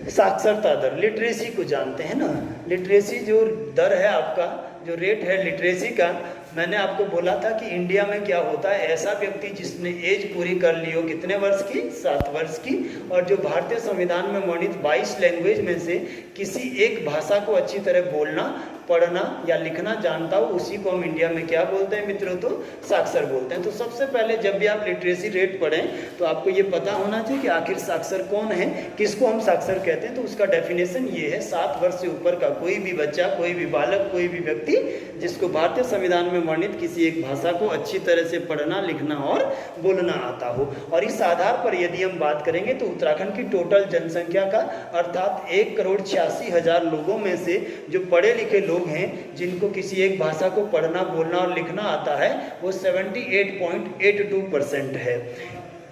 साक्षरता दर, लिटरेसी को जानते हैं ना। लिटरेसी जो दर है आपका, जो रेट है लिटरेसी का, मैंने आपको बोला था कि इंडिया में क्या होता है, ऐसा व्यक्ति जिसने एज पूरी कर ली हो, कितने वर्ष की, 7 वर्ष की, और जो भारतीय संविधान में वर्णित 22 लैंग्वेज में से किसी एक भाषा को अच्छी तरह बोलना, पढ़ना या लिखना जानता हो, उसी को हम इंडिया में क्या बोलते हैं मित्रों, तो साक्षर बोलते हैं। तो सबसे पहले जब भी आप लिटरेसी रेट पढ़ें तो आपको ये पता होना चाहिए कि आखिर साक्षर कौन है, किसको हम साक्षर कहते हैं। तो उसका डेफिनेशन ये है, 7 वर्ष से ऊपर का कोई भी बच्चा, कोई भी बालक, कोई भी व्यक्ति जिसको भारतीय संविधान में वर्णित किसी एक भाषा को अच्छी तरह से पढ़ना, लिखना और बोलना आता हो। और इस आधार पर यदि हम बात करेंगे तो उत्तराखंड की टोटल जनसंख्या का, अर्थात 1,86,000 लोगों में से जो पढ़े लिखे लोग हैं, जिनको किसी एक भाषा को पढ़ना, बोलना और लिखना आता है, वो 78.82% है।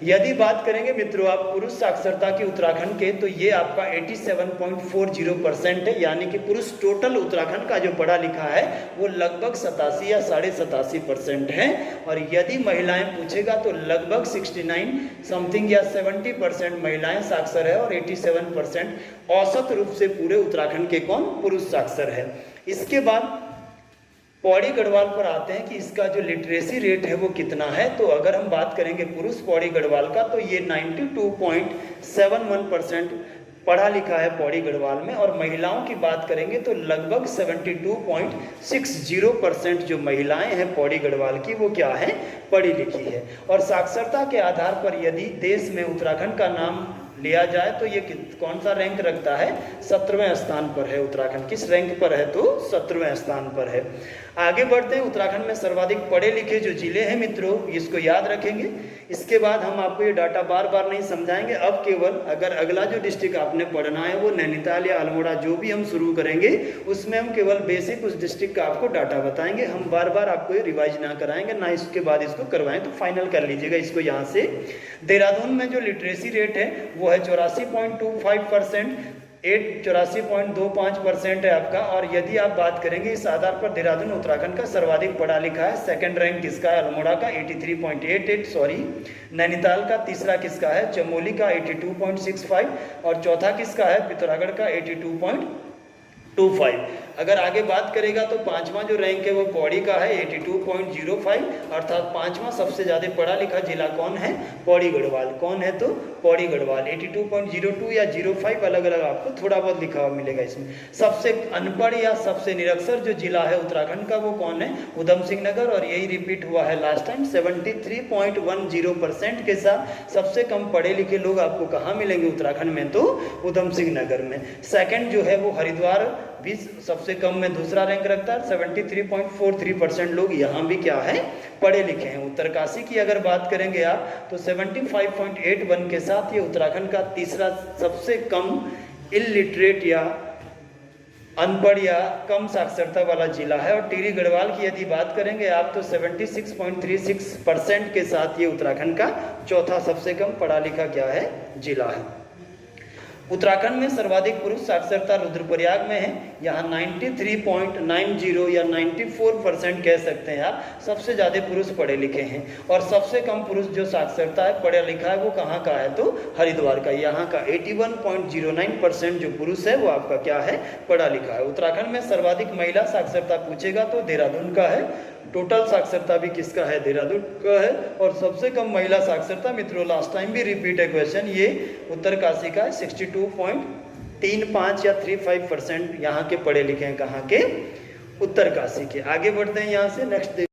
यदि बात करेंगे मित्रों आप पुरुष साक्षरता की उत्तराखंड के, तो ये आपका 87.40% है, यानी कि पुरुष टोटल उत्तराखंड का जो पढ़ा लिखा है वो लगभग 87 या 87.5% है। और यदि महिलाएं पूछेगा तो लगभग 69 समथिंग या 70% महिलाएं साक्षर है, और 87% औसत रूप से पूरे उत्तराखंड के कौन, पुरुष साक्षर है। इसके बाद पौड़ी गढ़वाल पर आते हैं कि इसका जो लिटरेसी रेट है वो कितना है। तो अगर हम बात करेंगे पुरुष पौड़ी गढ़वाल का, तो ये 92.71% पढ़ा लिखा है पौड़ी गढ़वाल में। और महिलाओं की बात करेंगे तो लगभग 72.60% जो महिलाएं हैं पौड़ी गढ़वाल की, वो क्या है, पढ़ी लिखी है। और साक्षरता के आधार पर यदि देश में उत्तराखंड का नाम लिया जाए तो ये कौन सा रैंक रखता है, 17वें स्थान पर है। उत्तराखंड किस रैंक पर है, तो 17वें स्थान पर है। आगे बढ़ते हैं, उत्तराखंड में सर्वाधिक पढ़े लिखे जो जिले हैं मित्रों, इसको याद रखेंगे। इसके बाद हम आपको ये डाटा बार बार नहीं समझाएंगे, अब केवल अगर अगला जो डिस्ट्रिक्ट आपने पढ़ना है वो नैनीताल या अल्मोड़ा जो भी हम शुरू करेंगे उसमें हम केवल बेसिक उस डिस्ट्रिक्ट का आपको डाटा बताएंगे, हम बार बार आपको ये रिवाइज ना कराएंगे, ना इसके बाद इसको करवाएं। तो फाइनल कर लीजिएगा इसको यहाँ से। देहरादून में जो लिटरेसी रेट है वो है 84.25%, 84.25% है आपका। और यदि आप बात करेंगे इस आधार पर, देहरादून उत्तराखंड का सर्वाधिक पढ़ा लिखा है। सेकंड रैंक किसका है, अल्मोड़ा का 83.88, नैनीताल का तीसरा किसका है, चमोली का 82.65, और चौथा किसका है, पिथौरागढ़ का 82.25। अगर आगे बात करेगा तो पांचवा जो रैंक है वो पौड़ी का है 82.05, अर्थात पांचवा सबसे ज्यादा पढ़ा लिखा जिला कौन है, पौड़ी गढ़वाल। कौन है, तो पौड़ी गढ़वाल 82.02 या 05, अलग अलग आपको थोड़ा बहुत लिखा हुआ मिलेगा इसमें। सबसे अनपढ़ या सबसे निरक्षर जो जिला है उत्तराखंड का वो कौन है, उधम सिंह नगर, और यही रिपीट हुआ है लास्ट टाइम 73.10% के साथ। सबसे कम पढ़े लिखे लोग आपको कहाँ मिलेंगे उत्तराखंड में, तो उधम सिंह नगर में। सेकंड जो है वो हरिद्वार भी सबसे कम में दूसरा रैंक रखता है, 73.43% लोग यहाँ भी क्या है, पढ़े लिखे हैं। उत्तरकाशी की अगर बात करेंगे आप तो 75.81 के साथ ये उत्तराखंड का तीसरा सबसे कम इलिटरेट या अनपढ़ या कम साक्षरता वाला जिला है। और टिहरी गढ़वाल की यदि बात करेंगे आप तो 76.36% के साथ ये उत्तराखंड का चौथा सबसे कम पढ़ा लिखा क्या है, जिला है। उत्तराखंड में सर्वाधिक पुरुष साक्षरता रुद्रप्रयाग में है, यहाँ 93.90 या 94% कह सकते हैं आप, सबसे ज़्यादा पुरुष पढ़े लिखे हैं। और सबसे कम पुरुष जो साक्षरता है पढ़ा लिखा है वो कहाँ का है, तो हरिद्वार का। यहाँ का 81.09% जो पुरुष है वो आपका क्या है, पढ़ा लिखा है। उत्तराखंड में सर्वाधिक महिला साक्षरता पूछेगा तो देहरादून का है। टोटल साक्षरता भी किसका है, देहरादून का है। और सबसे कम महिला साक्षरता मित्रों, लास्ट टाइम भी रिपीट है क्वेश्चन, ये उत्तरकाशी का है। 62.35 या 35% यहाँ के पढ़े लिखे हैं, कहाँ के, उत्तरकाशी के। आगे बढ़ते हैं यहाँ से, नेक्स्ट।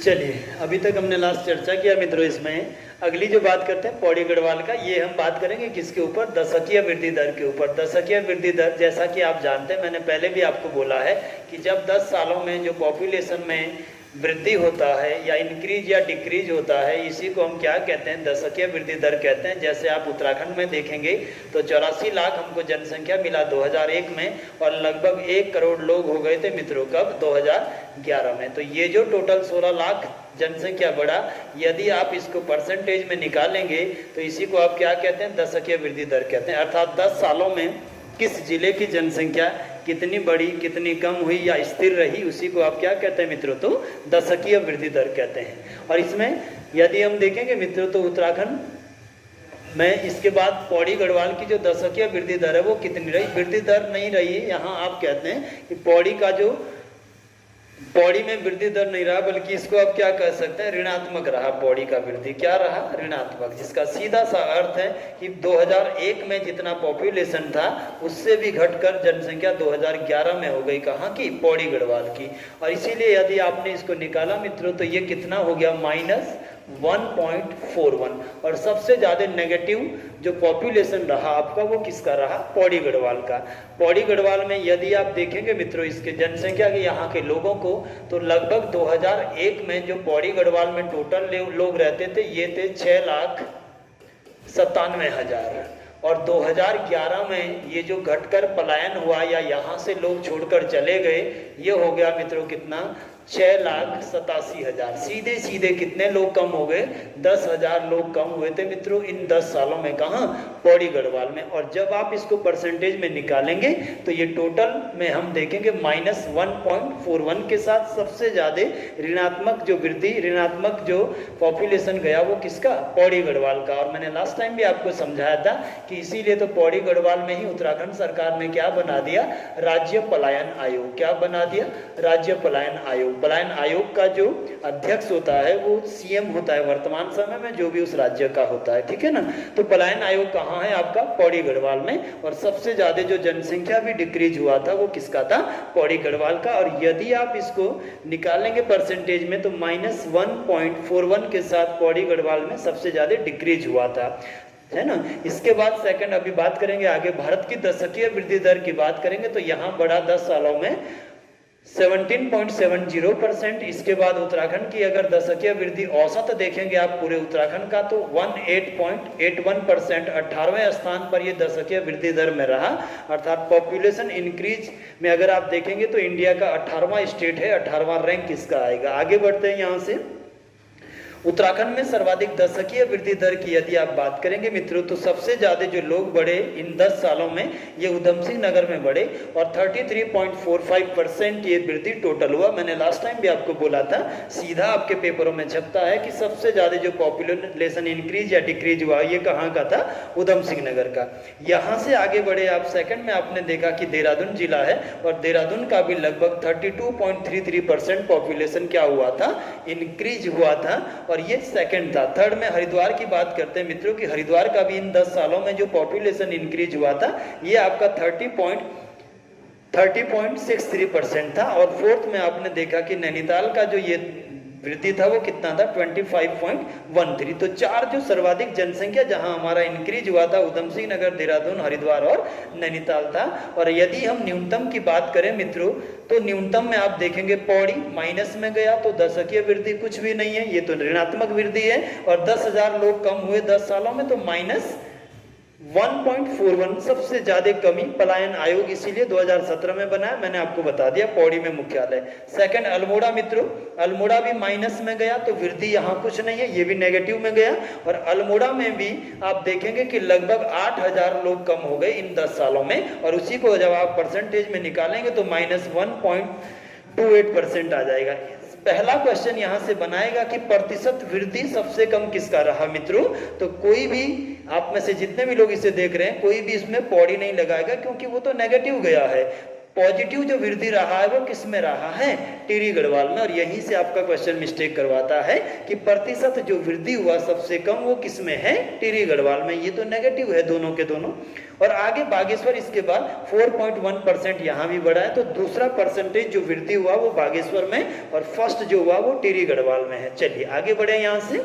चलिए, अभी तक हमने लास्ट चर्चा किया मित्रों इसमें। अगली जो बात करते हैं पौड़ी गढ़वाल का, ये हम बात करेंगे किसके ऊपर, दशकीय वृद्धि दर के ऊपर। दशकीय वृद्धि दर, जैसा कि आप जानते हैं, मैंने पहले भी आपको बोला है कि जब 10 सालों में जो पॉपुलेशन में वृद्धि होता है या इंक्रीज या डिक्रीज होता है, इसी को हम क्या कहते हैं, दशकीय वृद्धि दर कहते हैं। जैसे आप उत्तराखंड में देखेंगे तो 84 लाख हमको जनसंख्या मिला 2001 में, और लगभग 1 करोड़ लोग हो गए थे मित्रों कब, 2011 में। तो ये जो टोटल 16 लाख जनसंख्या बढ़ा, यदि आप इसको परसेंटेज में निकालेंगे तो इसी को आप क्या कहते हैं, दशकीय वृद्धि दर कहते हैं। अर्थात 10 सालों में किस जिले की जनसंख्या कितनी बढ़ी, कितनी कम हुई या स्थिर रही, उसी को आप क्या कहते हैं मित्रों, तो दशकीय वृद्धि दर कहते हैं। और इसमें यदि हम देखेंगे मित्रों तो उत्तराखंड में इसके बाद पौड़ी गढ़वाल की जो दशकीय वृद्धि दर है वो कितनी रही, वृद्धि दर नहीं रही। यहाँ आप कहते हैं कि पौड़ी में वृद्धि दर नहीं रहा, बल्कि इसको आप क्या कह सकते हैं, ऋणात्मक रहा। पौड़ी का वृद्धि क्या रहा, ऋणात्मक, जिसका सीधा सा अर्थ है कि 2001 में जितना पॉपुलेशन था उससे भी घटकर जनसंख्या 2011 में हो गई, कहाँ की, पौड़ी गढ़वाल की। और इसीलिए यदि आपने इसको निकाला मित्रों तो ये कितना हो गया, -1.41। और सबसे ज्यादा नेगेटिव जो पॉपुलेशन रहा आपका वो किसका रहा, पौड़ी गढ़वाल का। पौड़ी गढ़वाल में यदि आप देखेंगे मित्रों इसके जनसंख्या के यहाँ के लोगों को, तो लगभग 2001 में जो पौड़ी गढ़वाल में टोटल लोग रहते थे ये थे 6,97,000। और 2011 में ये जो घटकर पलायन हुआ या यहाँ से लोग छोड़कर चले गए, ये हो गया मित्रों कितना, 6,87,000। सीधे सीधे कितने लोग कम हो गए, 10,000 लोग कम हुए थे मित्रों इन 10 सालों में, कहाँ, पौड़ी गढ़वाल में। और जब आप इसको परसेंटेज में निकालेंगे तो ये टोटल में हम देखेंगे -1.41 के साथ सबसे ज्यादा ऋणात्मक जो वृद्धि, ऋणात्मक जो पॉपुलेशन गया वो किसका, पौड़ी गढ़वाल का। और मैंने लास्ट टाइम भी आपको समझाया था कि इसीलिए तो पौड़ी गढ़वाल में ही उत्तराखंड सरकार ने क्या बना दिया, राज्य पलायन आयोग। क्या बना दिया, राज्य पलायन आयोग। पलायन आयोग का जो अध्यक्ष होता है वो सीएम होता है वर्तमान समय में, जो भी उस राज्य का होता है, ठीक है ना। तो पलायन आयोग कहाँ है आपका, पौड़ी गढ़वाल में। और सबसे ज्यादा जो जनसंख्या भी डिक्रीज हुआ था वो किसका था, पौड़ी गढ़वाल का। और यदि आप इसको निकालेंगे परसेंटेज में तो -1.41 के साथ पौड़ी गढ़वाल में सबसे ज्यादा डिक्रीज हुआ था, है ना। इसके बाद सेकंड अभी बात करेंगे आगे, भारत की दशकीय वृद्धि दर की बात करेंगे तो यहाँ बढ़ा 10 सालों में 17.70%। इसके बाद उत्तराखंड की अगर दशकीय वृद्धि औसत देखेंगे आप पूरे उत्तराखंड का तो 18.81%, 18वें स्थान पर ये दशकीय वृद्धि दर में रहा। अर्थात पॉपुलेशन इंक्रीज में अगर आप देखेंगे तो इंडिया का 18वां स्टेट है, 18वां रैंक किसका आएगा। आगे बढ़ते हैं यहाँ से। उत्तराखंड में सर्वाधिक दशकीय वृद्धि दर की यदि आप बात करेंगे मित्रों तो सबसे ज्यादा जो लोग बढ़े इन 10 सालों में ये उधम सिंह नगर में बढ़े और 33.45% ये वृद्धि टोटल हुआ। मैंने लास्ट टाइम भी आपको बोला था, सीधा आपके पेपरों में छपता है कि सबसे ज्यादा जो पॉपुलेशन इंक्रीज या डिक्रीज हुआ ये कहाँ का था, उधम सिंह नगर का। यहाँ से आगे बढ़े आप सेकंड में आपने देखा कि देहरादून जिला है और देहरादून का भी लगभग 32.33% पॉपुलेशन क्या हुआ था, इंक्रीज हुआ था और ये सेकंड था। थर्ड में हरिद्वार की बात करते हैं मित्रों कि हरिद्वार का भी इन 10 सालों में जो पॉपुलेशन इंक्रीज हुआ था ये आपका 30.63% था। और फोर्थ में आपने देखा कि नैनीताल का जो ये वृद्धि था वो कितना था, 25.13। तो चार जो सर्वाधिक जनसंख्या जहां हमारा इंक्रीज हुआ था उधम सिंह नगर, देहरादून, हरिद्वार और नैनीताल था। और यदि हम न्यूनतम की बात करें मित्रों तो न्यूनतम में आप देखेंगे पौड़ी माइनस में गया तो दशकीय वृद्धि कुछ भी नहीं है, ये तो ऋणात्मक वृद्धि है। और 10,000 लोग कम हुए 10 सालों में तो 1.41 सबसे ज्यादा कमी पलायन आयोग इसीलिए 2017 में बनाया, मैंने आपको बता दिया, पौड़ी में मुख्यालय। सेकंड अल्मोड़ा मित्रों, अल्मोड़ा भी माइनस में गया, तो वृद्धि यहाँ कुछ नहीं है, ये भी नेगेटिव में गया। और अल्मोड़ा में भी आप देखेंगे कि लगभग 8,000 लोग कम हो गए इन 10 सालों में, और उसी को जब आप परसेंटेज में निकालेंगे तो -1.28% आ जाएगा। पहला क्वेश्चन यहां से बनाएगा कि प्रतिशत वृद्धि सबसे कम किसका रहा मित्रों, तो कोई भी आप में से जितने भी लोग इसे देख रहे हैं कोई भी इसमें पौड़ी नहीं लगाएगा, क्योंकि वो तो नेगेटिव गया है। पॉजिटिव जो वृद्धि रहा है वो किस में रहा है, टिहरी गढ़वाल में। और यहीं से आपका क्वेश्चन मिस्टेक करवाता है कि प्रतिशत जो वृद्धि हुआ सबसे कम वो किस में है, टिहरी गढ़वाल में। ये तो नेगेटिव है दोनों के दोनों। और आगे बागेश्वर इसके बाद 4.1% यहाँ भी बढ़ा है, तो दूसरा परसेंटेज जो वृद्धि हुआ वो बागेश्वर में, और फर्स्ट जो हुआ वो टिहरी गढ़वाल में है। चलिए आगे बढ़े यहाँ से,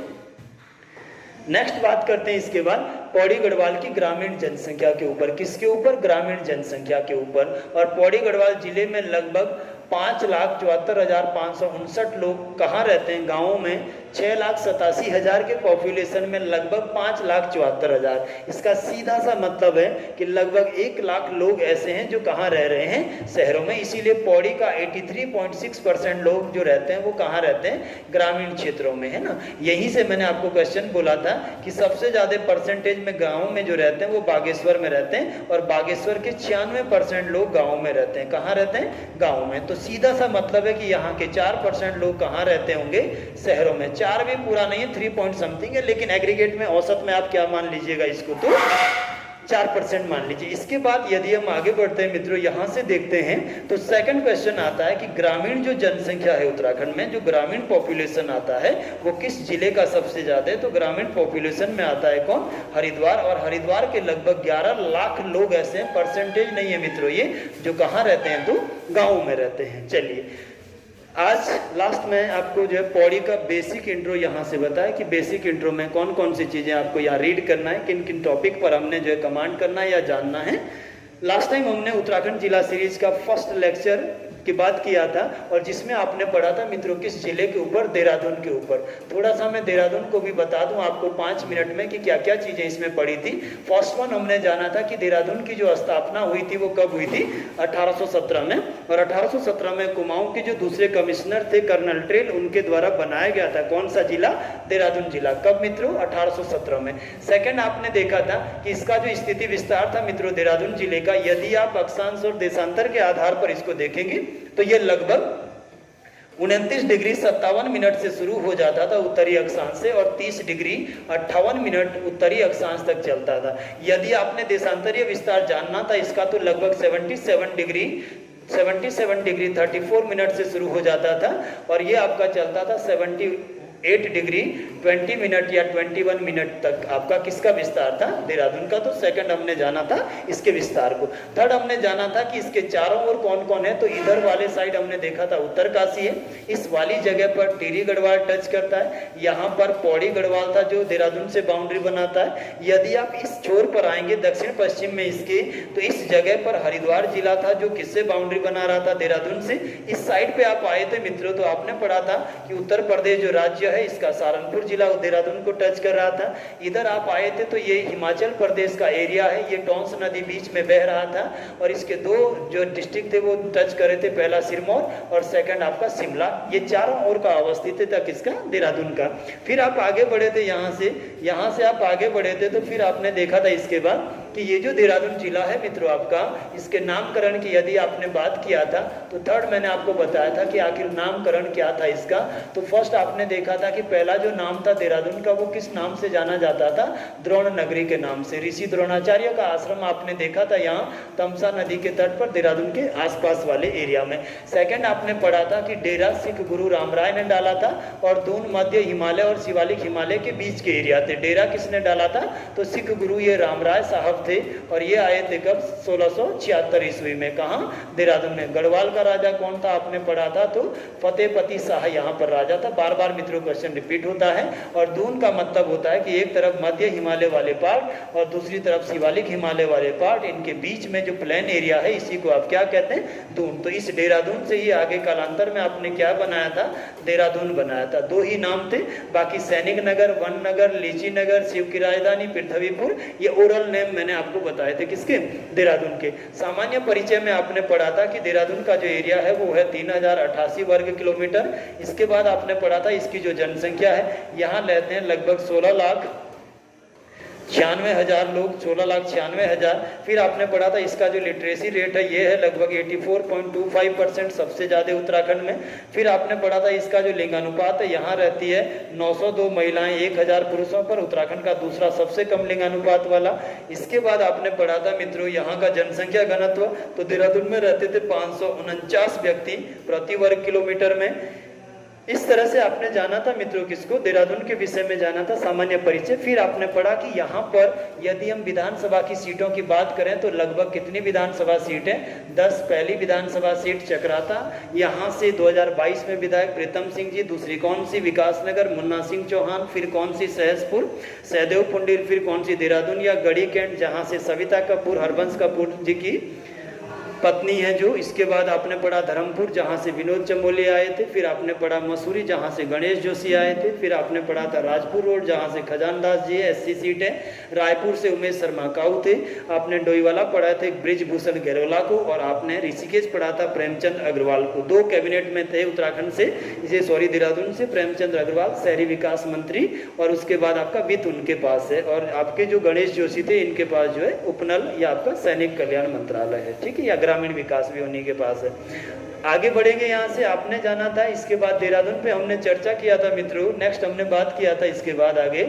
नेक्स्ट बात करते हैं इसके बाद पौड़ी गढ़वाल की ग्रामीण जनसंख्या के ऊपर। किसके ऊपर, ग्रामीण जनसंख्या के ऊपर। और पौड़ी गढ़वाल जिले में लगभग 5,74,559 लोग कहाँ रहते हैं, गाँवों में। 6,87,000 के पॉपुलेशन में लगभग 5,74,000। इसका सीधा सा मतलब है कि लगभग 1 लाख लोग ऐसे हैं जो कहाँ रह रहे हैं, शहरों में। इसीलिए पौड़ी का 83.6% लोग जो रहते हैं वो कहाँ रहते हैं, ग्रामीण क्षेत्रों में, है ना। यहीं से मैंने आपको क्वेश्चन बोला था कि सबसे ज्यादा परसेंटेज में गाँव में जो रहते हैं वो बागेश्वर में रहते हैं, और बागेश्वर के 96% लोग गाँव में रहते हैं। कहाँ रहते हैं, गाँव में। तो सीधा सा मतलब है कि यहाँ के 4% लोग कहाँ रहते होंगे, शहरों में। 4 भी पूरा नहीं है, 3 पॉइंट समथिंग है, लेकिन एग्रीगेट में औसत में आप क्या मान लीजिएगा इसको, तो 4% मान लीजिए। इसके बाद यदि हम आगे बढ़ते हैं मित्रों, यहाँ से देखते हैं तो सेकंड क्वेश्चन आता है कि ग्रामीण जो जनसंख्या है उत्तराखंड में, जो ग्रामीण पॉपुलेशन आता है वो किस जिले का सबसे ज्यादा है, तो ग्रामीण पॉपुलेशन में आता है कौन, हरिद्वार। और हरिद्वार के लगभग 11 लाख लोग ऐसे हैं, परसेंटेज नहीं है मित्रों ये, जो कहाँ रहते हैं, तो गाँव में रहते हैं। चलिए आज लास्ट में आपको जो है पौड़ी का बेसिक इंट्रो यहाँ से बताया कि बेसिक इंट्रो में कौन कौन सी चीज़ें आपको यहाँ रीड करना है, किन किन टॉपिक पर हमने जो है कमांड करना है या जानना है। लास्ट टाइम हमने उत्तराखंड जिला सीरीज का फर्स्ट लेक्चर की बात किया था, और जिसमें आपने पढ़ा था मित्रों किस जिले के ऊपर, देहरादून के ऊपर। थोड़ा सा मैं देहरादून को भी बता दूं आपको 5 मिनट में कि क्या क्या चीजें इसमें पड़ी थी। फर्स्ट वन हमने जाना था कि देहरादून की जो स्थापना हुई थी वो कब हुई थी, 1817 में। और 1817 में कुमाऊं के जो दूसरे कमिश्नर थे कर्नल ट्रेल, उनके द्वारा बनाया गया था कौन सा जिला, देहरादून जिला। कब मित्रों, 1817 में। सेकंड आपने देखा था कि इसका जो स्थिति विस्तार था मित्रों देहरादून जिले का, यदि आप अक्षांश और देशांतर के आधार पर इसको देखेंगे तो ये लगभग 29 डिग्री 57 मिनट से शुरू हो जाता था उत्तरी अक्षांश से, और 30 डिग्री 58 मिनट उत्तरी अक्षांश तक चलता था। यदि आपने देशांतरीय विस्तार जानना था इसका, तो लगभग 77 डिग्री 34 मिनट से शुरू हो जाता था, और ये आपका चलता था 78 डिग्री 20 मिनट या 21 मिनट तक आपका किसका विस्तार था, देहरादून का। तो सेकंड हमने जाना था इसके विस्तार को। थर्ड हमने जाना था कि इसके चारों ओर कौन कौन है, तो इधर वाले साइड हमने देखा था उत्तरकाशी है, इस वाली जगह पर टिहरी गढ़वाल टच करता है, यहाँ पर पौड़ी गढ़वाल था जो देहरादून से बाउंड्री बनाता है। यदि आप इस छोर पर आएंगे दक्षिण पश्चिम में इसके, तो इस जगह पर हरिद्वार जिला था जो किससे बाउंड्री बना रहा था, देहरादून से। इस साइड पे आप आए थे मित्रों तो आपने पढ़ा था कि उत्तर प्रदेश जो राज्य है इसका सहारनपुर जिला देहरादून को टच कर रहा था। इधर आप आए थे तो ये हिमाचल प्रदेश का एरिया है, ये टोंस नदी बीच में बह रहा था, और इसके 2 जो डिस्ट्रिक्ट थे वो टच कर रहे थे, पहला सिरमौर और सेकंड आपका शिमला। ये चारों ओर का अवस्थित था किसका, देहरादून का। फिर आप आगे बढ़े थे यहाँ से आप आगे बढ़े थे तो फिर आपने देखा था इसके बाद कि ये जो देहरादून जिला है मित्रों आपका, इसके नामकरण की यदि आपने बात किया था तो थर्ड मैंने आपको बताया था कि आखिर नामकरण क्या था इसका। तो फर्स्ट आपने देखा था कि पहला जो नाम था देहरादून का वो किस नाम से जाना जाता था, द्रोण नगरी के नाम से। ऋषि द्रोणाचार्य का आश्रम आपने देखा था यहाँ तमसा नदी के तट पर देहरादून के आसपास वाले एरिया में। सेकंड आपने पढ़ा था कि डेरा सिख गुरु रामराय ने डाला था, और दून मध्य हिमालय और शिवालिक हिमालय के बीच के एरिया थे। डेरा किसने डाला था, तो सिख गुरु ये रामराय साहब थे, और ये आए थे कब, 1676 ईस्वी में। कहाँ, देहरादून में। गढ़वाल का राजा कौन था आपने पढ़ा था, तो फतेहपति शाह यहाँ पर राजा था। बार बार मित्रों क्वेश्चन रिपीट होता है। और दून का मतलब होता है कि एक तरफ मध्य हिमालय वाले पार्ट और दूसरी तरफ शिवालिक हिमालय वाले पार्ट, इनके बीच में जो प्लेन एरिया है इसी को आप क्या कहते हैं, दून। तो इस देहरादून से ही आगे कालांतर में आपने क्या बनाया था, देहरादून बनाया था। 2 ही नाम थे, बाकी सैनिक नगर, वन नगर, लीची नगर, शिव की राजधानी, पृथ्वीपुर, ये ओरल नेम मैंने मैंने आपको बताए थे, किसके? देहरादून के। सामान्य परिचय में आपने पढ़ा था कि देहरादून का जो एरिया है वो है 3088 वर्ग किलोमीटर। इसके बाद आपने पढ़ा था इसकी जो जनसंख्या है, यहाँ रहते हैं लगभग 16,96,000 लोग, 16,96,000। फिर आपने पढ़ा था इसका जो लिटरेसी रेट है ये है लगभग 84.25%, सबसे ज़्यादा उत्तराखंड में। फिर आपने पढ़ा था इसका जो लिंगानुपात है, यहाँ रहती है 902 महिलाएं 1000 पुरुषों पर, उत्तराखंड का दूसरा सबसे कम लिंगानुपात वाला। इसके बाद आपने पढ़ा था मित्रों यहाँ का जनसंख्या घनत्व, तो देहरादून में रहते थे 549 व्यक्ति प्रति वर्ग किलोमीटर में। इस तरह से आपने जाना था मित्रों, किसको? देहरादून के विषय में जाना था, सामान्य परिचय। फिर आपने पढ़ा कि यहाँ पर यदि हम विधानसभा की सीटों की बात करें तो लगभग कितनी विधानसभा सीट है? 10। पहली विधानसभा सीट चकराता, यहाँ से 2022 में विधायक प्रीतम सिंह जी। दूसरी कौन सी? विकासनगर, मुन्ना सिंह चौहान। फिर कौन सी? सहसपुर, सहदेव पुंडीर। फिर कौन सी? देहरादून या गढ़ी कैंट, जहाँ से सविता कपूर, हरबंश कपूर जी की पत्नी है जो। इसके बाद आपने पढ़ा धर्मपुर, जहाँ से विनोद चमोली आए थे। फिर आपने पढ़ा मसूरी, जहाँ से गणेश जोशी आए थे। फिर आपने पढ़ा था राजपुर रोड, जहाँ से खजानदास जी है, SC सीट है। रायपुर से उमेश शर्मा काऊ थे। आपने डोईवाला पढ़ा थे ब्रिजभूषण गैरोला को, और आपने ऋषिकेश पढ़ा था प्रेमचंद अग्रवाल को। 2 कैबिनेट में थे उत्तराखंड से, देहरादून से प्रेमचंद अग्रवाल शहरी विकास मंत्री, और उसके बाद आपका वित्त उनके पास है। और आपके जो गणेश जोशी थे इनके पास जो है उपनल या आपका सैनिक कल्याण मंत्रालय है, ठीक है, या ग्रामीण विकास भी उन्हीं के पास है। आगे बढ़ेंगे यहाँ से, आपने जाना था इसके बाद देहरादून पे हमने चर्चा किया था मित्रों। नेक्स्ट हमने बात किया था इसके बाद आगे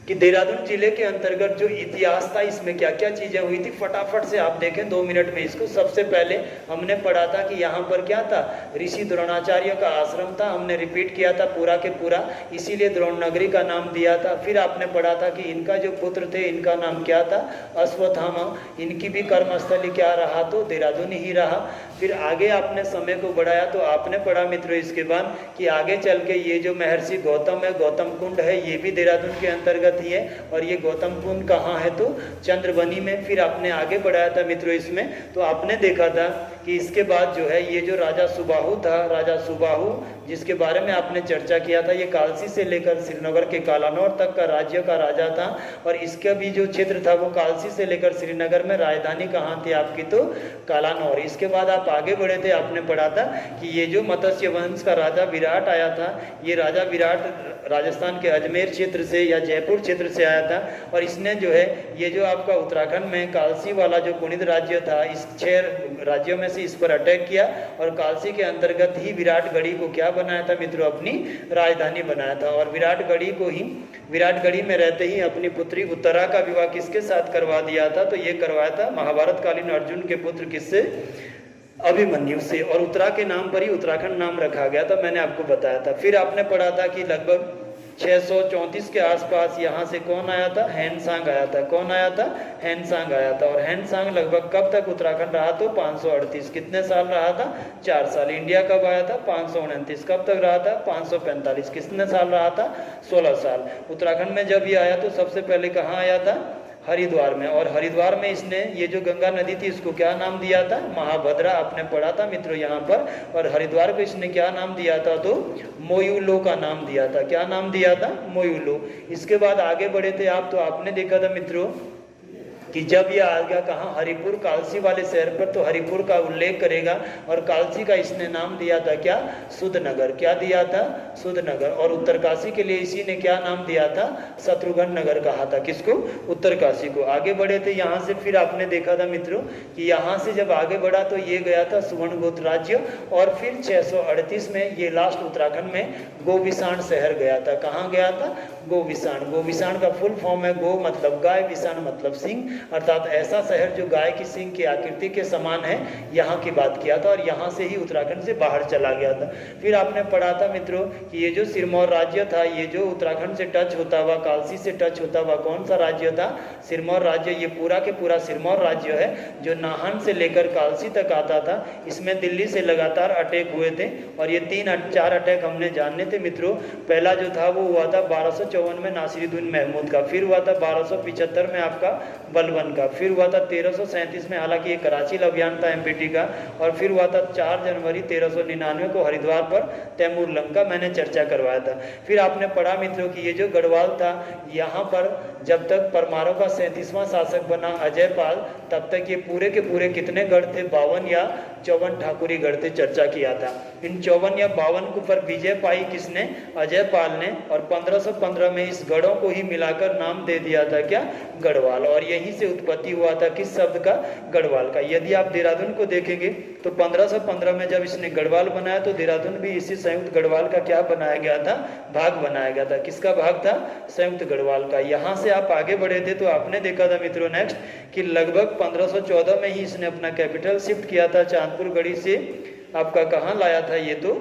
कि देहरादून जिले के अंतर्गत जो इतिहास था इसमें क्या क्या चीजें हुई थी, फटाफट से आप देखें 2 मिनट में इसको। सबसे पहले हमने पढ़ा था कि यहाँ पर क्या था? ऋषि द्रोणाचार्य का आश्रम था, हमने रिपीट किया था पूरा के पूरा, इसीलिए द्रोण नगरी का नाम दिया था। फिर आपने पढ़ा था कि इनका जो पुत्र थे इनका नाम क्या था? अश्वत्थामा। इनकी भी कर्मस्थली क्या रहा? तो देहरादून ही रहा। फिर आगे आपने समय को बढ़ाया तो आपने पढ़ा मित्रों इसके बाद कि आगे चल के ये जो महर्षि गौतम है, गौतम कुंड है, ये भी देहरादून के अंतर्गत ही है। और ये गौतम कुंड कहाँ है? तो चंद्रबनी में। फिर आपने आगे बढ़ाया था मित्रों इसमें, तो आपने देखा था कि इसके बाद जो है ये जो राजा सुबाहु था, राजा सुबाहु जिसके बारे में आपने चर्चा किया था, ये कालसी से लेकर श्रीनगर के कालानौर तक का राज्य का राजा था। और इसका भी जो क्षेत्र था वो कालसी से लेकर श्रीनगर में, राजधानी कहाँ थी आपकी? तो कालानौर। इसके बाद आप आगे बढ़े थे, आपने पढ़ा था कि ये जो मत्स्य वंश का राजा विराट आया था, ये राजा विराट राजस्थान के अजमेर क्षेत्र से या जयपुर क्षेत्र से आया था। और इसने जो है ये जो आपका उत्तराखंड में कालसी वाला जो कुनिद राज्य था, इस 6 राज्यों में से इस पर अटैक किया, और कालसी के अंतर्गत ही विराटगढ़ी को क्या बनाया था मित्रों? अपनी राजधानी बनाया था। और विराटगढ़ी में रहते ही अपनी पुत्री उत्तरा का विवाह किसके साथ करवा दिया था? तो ये करवाया था महाभारत कालीन अर्जुन के पुत्र किससे? अभिमन्यु से। और उत्तरा के नाम पर ही उत्तराखंड नाम रखा गया था, मैंने आपको बताया था। फिर आपने पढ़ा था कि लगभग 634 के आसपास यहाँ से कौन आया था? हैनसांग आया था। कौन आया था? हैनसांग आया था। और हैनसांग लगभग कब तक उत्तराखंड रहा? तो 538। कितने साल रहा था? 4 साल। इंडिया कब आया था? 529। कब तक रहा था? 545। कितने साल रहा था? 16 साल। उत्तराखंड में जब ये आया तो सबसे पहले कहाँ आया था? हरिद्वार में। और हरिद्वार में इसने ये जो गंगा नदी थी इसको क्या नाम दिया था? महाभद्रा। आपने पढ़ा था मित्रों यहाँ पर। और हरिद्वार को इसने क्या नाम दिया था? तो मोयूलो का नाम दिया था। क्या नाम दिया था? मोयूलो। इसके बाद आगे बढ़े थे आप, तो आपने देखा था मित्रों कि जब ये आ गया कहाँ? हरिपुर, कालसी वाले शहर पर, तो हरिपुर का उल्लेख करेगा। और कालसी का इसने नाम दिया था क्या? सुधनगर। क्या दिया था? सुधनगर। और उत्तरकाशी के लिए इसी ने क्या नाम दिया था? शत्रुघ्न नगर कहा था। किसको? उत्तरकाशी को। आगे बढ़े थे यहाँ से, फिर आपने देखा था मित्रों कि यहाँ से जब आगे बढ़ा तो ये गया था सुवर्णगुप्त राज्य। और फिर 638 में ये लास्ट उत्तराखंड में गोविसाण शहर गया था। कहाँ गया था? गोविसाण। गोविसाण का फुल फॉर्म है गो मतलब गाय, विसाण मतलब सिंह, अर्थात ऐसा शहर जो गाय की सिंह की आकृति के समान है, यहाँ की बात किया था। और यहाँ से ही उत्तराखंड से बाहर चला गया था। फिर आपने पढ़ा था मित्रों कि ये जो सिरमौर राज्य था, ये जो उत्तराखंड से टच होता हुआ, कालसी से टच होता हुआ कौन सा राज्य था? सिरमौर राज्य। ये पूरा के पूरा सिरमौर राज्य है जो नाहन से लेकर कालसी तक आता था। इसमें दिल्ली से लगातार अटैक हुए थे, और ये 3-4 अटैक हमने जानने थे मित्रों। पहला जो था वो हुआ था 1224 1254 में नासिरुद्दीन महमूद का, फिर हुआ था 1275 में आपका बलबन का, फिर हुआ था 1337 में, हालांकि ये कराची अभियान था एमपीटी का, और फिर हुआ था 4 जनवरी 1399 को हरिद्वार पर तैमूर लंग का मैंने चर्चा करवाया था। फिर आपने पढ़ा मित्रों कि ये जो गढ़वाल था, यहाँ पर जब तक परमारों का 37वां शासक बना अजयपाल, तब तक ये पूरे के पूरे कितने गढ़ थे, 52 या 54 ठाकुरी गढ़ थे, चर्चा किया था। इन 54 या 52 के ऊपर विजय पाई किसने, अजयपाल ने, और 1515 में इस गढ़ों को ही मिलाकर नाम दे दिया था क्या, गढ़वाल। और यहीं से उत्पत्ति हुआ था किस शब्द का, गढ़वाल का। यदि आप देहरादून को देखेंगे तो 1515 में जब इसने गढ़वाल बनाया तो देहरादून भी इसी संयुक्त गढ़वाल का क्या बनाया गया था, भाग बनाया गया था। किसका भाग था, संयुक्त गढ़वाल का। यहाँ से आप आगे बढ़े थे तो आपने देखा था मित्रों नेक्स्ट कि लगभग 1514 में ही इसने अपना कैपिटल शिफ्ट किया था चांदपुर गढ़ी से, आपका कहाँ लाया था, ये तो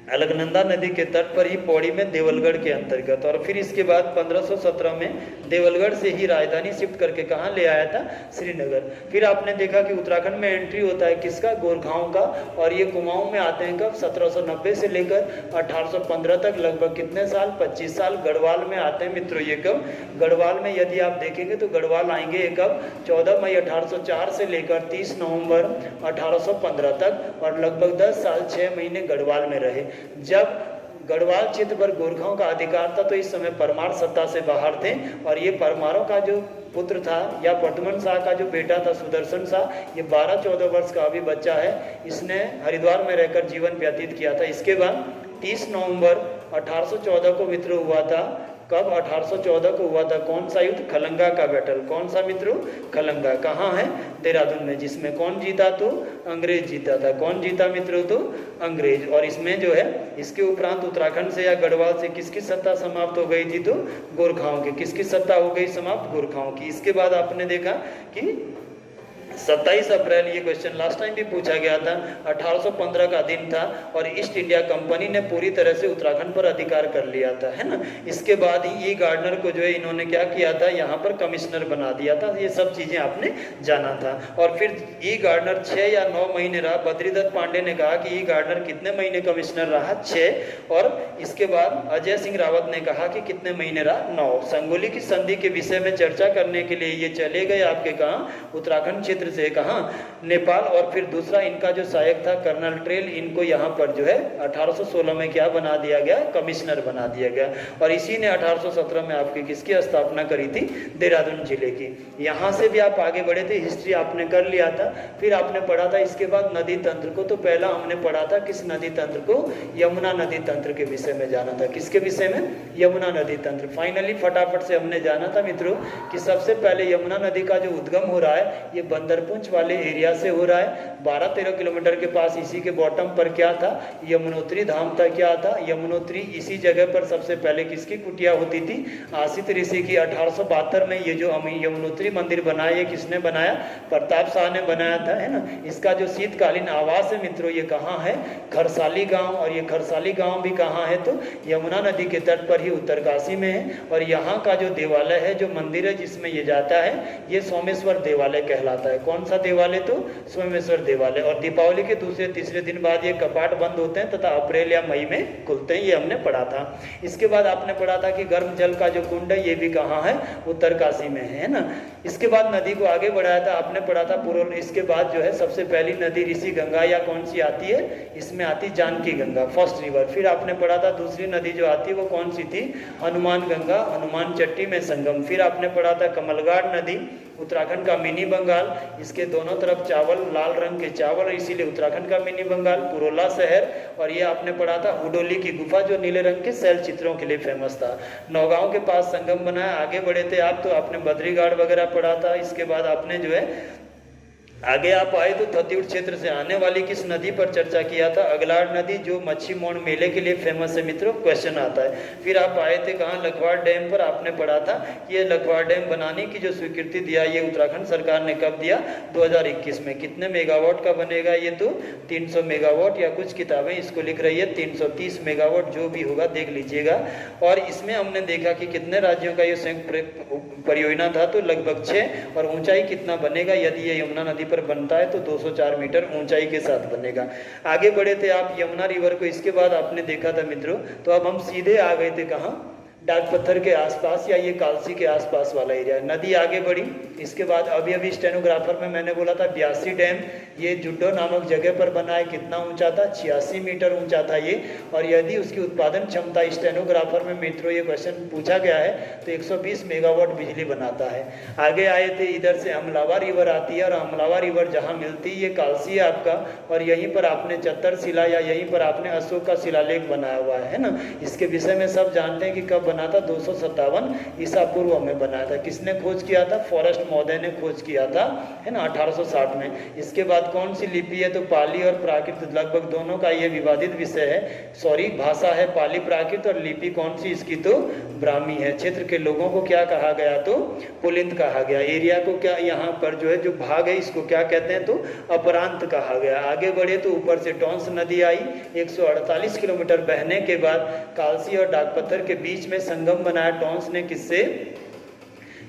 अलकनंदा नदी के तट पर ही पौड़ी में देवलगढ़ के अंतर्गत। और फिर इसके बाद 1517 में देवलगढ़ से ही राजधानी शिफ्ट करके कहाँ ले आया था, श्रीनगर। फिर आपने देखा कि उत्तराखंड में एंट्री होता है किसका, गोरखाओं का, और ये कुमाऊं में आते हैं कब, 1790 से लेकर 1815 तक, लगभग कितने साल, 25 साल। गढ़वाल में आते हैं मित्रों ये कब, गढ़वाल में यदि आप देखेंगे तो गढ़वाल आएंगे कब, 14 मई 1804 से लेकर 30 नवंबर 1815 तक, और लगभग 10 साल 6 महीने गढ़वाल में रहे। जब गढ़वाल क्षेत्र पर गोरखाओं का अधिकार था तो इस समय परमार सत्ता से बाहर थे, और ये परमारों का जो पुत्र था या वर्धमान शाह का जो बेटा था सुदर्शन शाह, ये 12-14 वर्ष का अभी बच्चा है, इसने हरिद्वार में रहकर जीवन व्यतीत किया था। इसके बाद 30 नवंबर 1814 को मित्रों हुआ था, कब, 1814 को हुआ था कौन सा युद्ध, खलंगा का बैटल। कौन सा मित्रों, खलंगा। कहाँ है, देहरादून में, जिसमें कौन जीता, तो अंग्रेज जीता था। कौन जीता मित्रों, तो अंग्रेज। और इसमें जो है, इसके उपरांत उत्तराखंड से या गढ़वाल से किसकी सत्ता समाप्त हो गई थी, तो गोरखाओं की। किसकी सत्ता हो गई समाप्त, गोरखाओं की। इसके बाद आपने देखा कि 27 अप्रैल, ये क्वेश्चन लास्ट टाइम भी पूछा गया था, 1815 का दिन था, और ईस्ट इंडिया कंपनी ने पूरी तरह से उत्तराखंड पर अधिकार कर लिया था, है ना। इसके बाद ही ई गार्डनर को जो है इन्होंने क्या किया था, यहाँ पर कमिश्नर बना दिया था। ये सब चीज़ें आपने जाना था। और फिर ई गार्डनर 6 या 9 महीने रहा। बद्रीदत्त पांडे ने कहा कि ई गार्डनर कितने महीने कमिश्नर रहा, 6। और इसके बाद अजय सिंह रावत ने कहा कि कितने महीने रहा, 9। संगोली की संधि के विषय में चर्चा करने के लिए ये चले गए आपके कहाँ, उत्तराखंड क्षेत्र से कहाँ, नेपाल। और फिर दूसरा इनका जो सहायक था कर्नल ट्रेल, इनको यहाँ पर जो है 1816 में क्या बना दिया गया, कमिश्नर बना दिया गया। और इसी ने 1817 में आपकी किसकी स्थापना करी थी, देहरादून जिले की। यहाँ से भी आप आगे बढ़े थे, हिस्ट्री आपने कर लिया था। फिर आपने पढ़ा था इसके बाद नदी तंत्र को। तो पहला हमने पढ़ा था किस नदी तंत्र को, यमुना नदी तंत्र के विषय में जाना था। किसके विषय में, यमुना नदी तंत्र। फाइनली फटाफट से हमने जाना था मित्रों कि सबसे पहले यमुना नदी का जो उद्गम हो रहा है ये बंदरपुंछ वाले एरिया से हो रहा है, 12-13 किलोमीटर के पास। इसी के बॉटम पर क्या था, यमुनोत्री धाम था। क्या था, यमुनोत्री। इसी जगह पर सबसे पहले किसकी कुटिया होती थी, आसित ऋषि की। 1872 में ये जो यमुनोत्री मंदिर बनाया, ये किसने बनाया, प्रताप शाह ने बनाया था, है ना। इसका जो शीतकालीन आवास है मित्रों ये कहाँ है, खरसाली गांव। और ये खरसाली गांव भी कहाँ है, तो यमुना नदी के तट पर ही उत्तरकाशी में है। और यहाँ का जो देवालय है, जो मंदिर है जिसमें ये जाता है, ये सोमेश्वर देवालय कहलाता है। कौन सा देवालय, तो सोमेश्वर देवालय। और दीपावली के दूसरे तीसरे दिन बाद ये कपाट बंद होते हैं तथा अप्रैल या मई में खुलते हैं, ये हमने पढ़ा था। इसके बाद आपने पढ़ा था कि गर्म जल का जो कुंड है ये भी कहाँ है, उत्तरकाशी में है ना। इसके बाद नदी को आगे बढ़ाया था, आपने पढ़ा था पूर्व। इसके बाद जो है सबसे पहली नदी ऋषि गंगा या कौन सी आती है, इसमें आती जानकी गंगा, फर्स्ट रिवर। फिर आपने पढ़ा था दूसरी नदी जो आती है वो कौन सी थी, हनुमान गंगा, हनुमान चट्टी में संगम। फिर आपने पढ़ा था कमलगाड़ नदी, उत्तराखंड का मिनी बंगाल। इसके दोनों तरफ चावल, लाल रंग के चावल, इसीलिए उत्तराखंड का मिनी बंगाल। पुरोला शहर। और ये आपने पढ़ा था हुडोली की गुफा जो नीले रंग के शैल चित्रों के लिए फेमस था। नौगांव के पास संगम बनाया। आगे बढ़े थे आप तो आपने बद्रीघाट वगैरह पढ़ा था। इसके बाद आपने जो है आगे आप आए तो छत्तीसगढ़ क्षेत्र से आने वाली किस नदी पर चर्चा किया था, अगलाड़ नदी, जो मच्छी मोड़ मेले के लिए फेमस है मित्रों, क्वेश्चन आता है। फिर आप आए थे कहाँ, लखवाड़ डैम पर। आपने पढ़ा था कि ये लखवाड़ डैम बनाने की जो स्वीकृति दिया ये उत्तराखंड सरकार ने कब दिया, 2021 में। कितने मेगावाट का बनेगा ये, तो 300 मेगावाट, या कुछ किताबें इसको लिख रही है 330 मेगावाट, जो भी होगा देख लीजिएगा। और इसमें हमने देखा कि कितने राज्यों का ये संयुक्त परियोजना था, तो लगभग 6। और ऊंचाई कितना बनेगा, यदि ये यमुना नदी पर बनता है तो 204 मीटर ऊंचाई के साथ बनेगा। आगे बढ़े थे आप यमुना रिवर को। इसके बाद आपने देखा था मित्रों, तो अब हम सीधे आ गए थे कहाँ, डाक पत्थर के आसपास या ये कालसी के आसपास वाला एरिया है। नदी आगे बढ़ी, इसके बाद अभी स्टेनोग्राफर में मैंने बोला था ब्यासी डैम ये जुड्डो नामक जगह पर बना है। कितना ऊंचा था? 86 मीटर ऊंचा था ये। और यदि उसकी उत्पादन क्षमता स्टेनोग्राफर में मित्रों ये क्वेश्चन पूछा गया है तो 120 मेगावाट बिजली बनाता है। आगे आए थे, इधर से अमलावा रिवर आती है और अमलावा रिवर जहाँ मिलती है ये कालसी है आपका, और यहीं पर आपने चत्तर शिला या यहीं पर आपने अशोक का शिलालेख बनाया हुआ है ना। इसके विषय में सब जानते हैं कि कब बना था? 257 ईसा पूर्व में बनाया था। किसने खोज किया था? फॉरेस्ट महोदय ने खोज किया था, है ना, 1860 में। इसके बाद कौन सी लिपि है? तो पाली और प्राकृत, लगभग दोनों का ये विवादित विषय है। सॉरी, भाषा है पाली प्राकृत और लिपि कौन सी इसकी? तो ब्राह्मी है। क्षेत्र के लोगों को क्या कहा गया? तो पुलिंद कहा गया। एरिया को क्या, यहाँ पर जो है जो भाग है इसको क्या कहते हैं? तो अपरांत कहा गया। आगे बढ़े तो ऊपर से टॉन्स नदी आई, 148 किलोमीटर बहने के बाद कालसी और डाकपत्थर के बीच में संगम बनाया टॉन्स ने। किससे?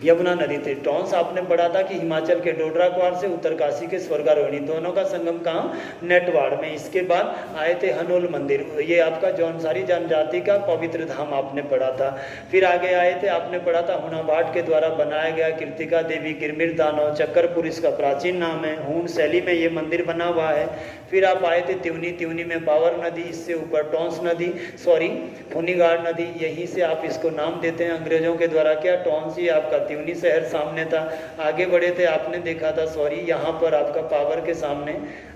यमुना नदी थे। टॉन्स आपने पढ़ा था कि हिमाचल के डोडराक्वार से उत्तरकाशी के स्वर्गारोहिणी, दोनों का संगम कहाँ? नेटवाड़ में। इसके बाद आए थे हनोल मंदिर, ये आपका जौनसारी जनजाति का पवित्र धाम आपने पढ़ा था। फिर आगे आए थे, आपने पढ़ा था हुनाबाट के द्वारा बनाया गया कृतिका देवी, गिरमिर दानव, चक्करपुर इसका प्राचीन नाम है। हूण शैली में ये मंदिर बना हुआ है। फिर आप आए थे त्यूनी, त्यूनी में पावर नदी, इससे ऊपर टॉन्स नदी, सॉरी फुनीगाड़ नदी, यहीं से आप इसको नाम देते हैं अंग्रेजों के द्वारा। क्या? टॉन्स ही आपका त्यूनी शहर सामने था। आगे बढ़े थे, आपने देखा था, सॉरी यहाँ पर आपका पावर के सामने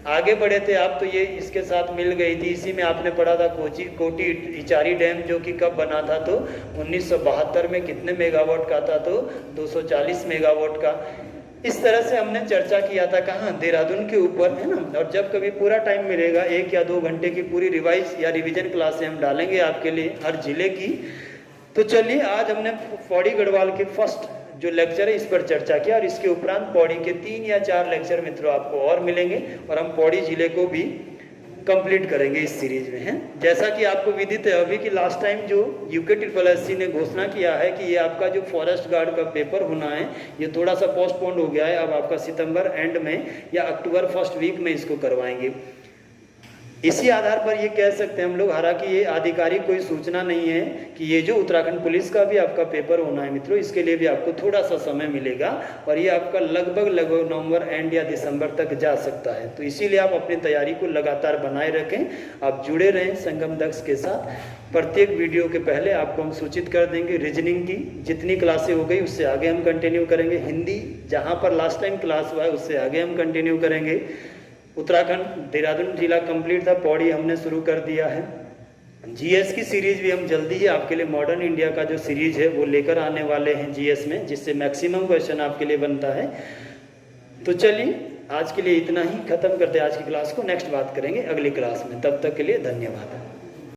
आगे बढ़े थे आप, तो ये इसके साथ मिल गई थी। इसी में आपने पढ़ा था कोटी इचारी डैम, जो कि कब बना था? तो 1972 में। कितने मेगावाट का था? तो 240 मेगावाट का। इस तरह से हमने चर्चा किया था, कहाँ? देहरादून के ऊपर, है ना। और जब कभी पूरा टाइम मिलेगा 1 या 2 घंटे की पूरी रिवाइज या रिवीजन क्लासें हम डालेंगे आपके लिए हर जिले की। तो चलिए, आज हमने पौड़ी गढ़वाल के फर्स्ट जो लेक्चर है इस पर चर्चा किया, और इसके उपरांत पौड़ी के 3 या 4 लेक्चर मित्रों आपको और मिलेंगे, और हम पौड़ी जिले को भी कंप्लीट करेंगे इस सीरीज में, है। जैसा कि आपको विदित है अभी की लास्ट टाइम जो UKSSC ने घोषणा किया है कि ये आपका जो फॉरेस्ट गार्ड का पेपर होना है ये थोड़ा सा पोस्टपोन्ड हो गया है। अब आपका सितंबर एंड में या अक्टूबर फर्स्ट वीक में इसको करवाएंगे। इसी आधार पर ये कह सकते हैं हम लोग, हालांकि ये आधिकारिक कोई सूचना नहीं है कि ये जो उत्तराखंड पुलिस का भी आपका पेपर होना है मित्रों, इसके लिए भी आपको थोड़ा सा समय मिलेगा, और ये आपका लगभग नवंबर एंड या दिसंबर तक जा सकता है। तो इसीलिए आप अपनी तैयारी को लगातार बनाए रखें, आप जुड़े रहें संगम दक्ष के साथ। प्रत्येक वीडियो के पहले आपको हम सूचित कर देंगे। रीजनिंग की जितनी क्लासें हो गई उससे आगे हम कंटिन्यू करेंगे। हिंदी जहाँ पर लास्ट टाइम क्लास हुआ है उससे आगे हम कंटिन्यू करेंगे। उत्तराखंड देहरादून जिला कंप्लीट था, पौड़ी हमने शुरू कर दिया है। जीएस की सीरीज भी हम जल्दी ही आपके लिए मॉडर्न इंडिया का जो सीरीज है वो लेकर आने वाले हैं जीएस में, जिससे मैक्सिमम क्वेश्चन आपके लिए बनता है। तो चलिए आज के लिए इतना ही, खत्म करते हैं आज की क्लास को। नेक्स्ट बात करेंगे अगली क्लास में, तब तक के लिए धन्यवाद।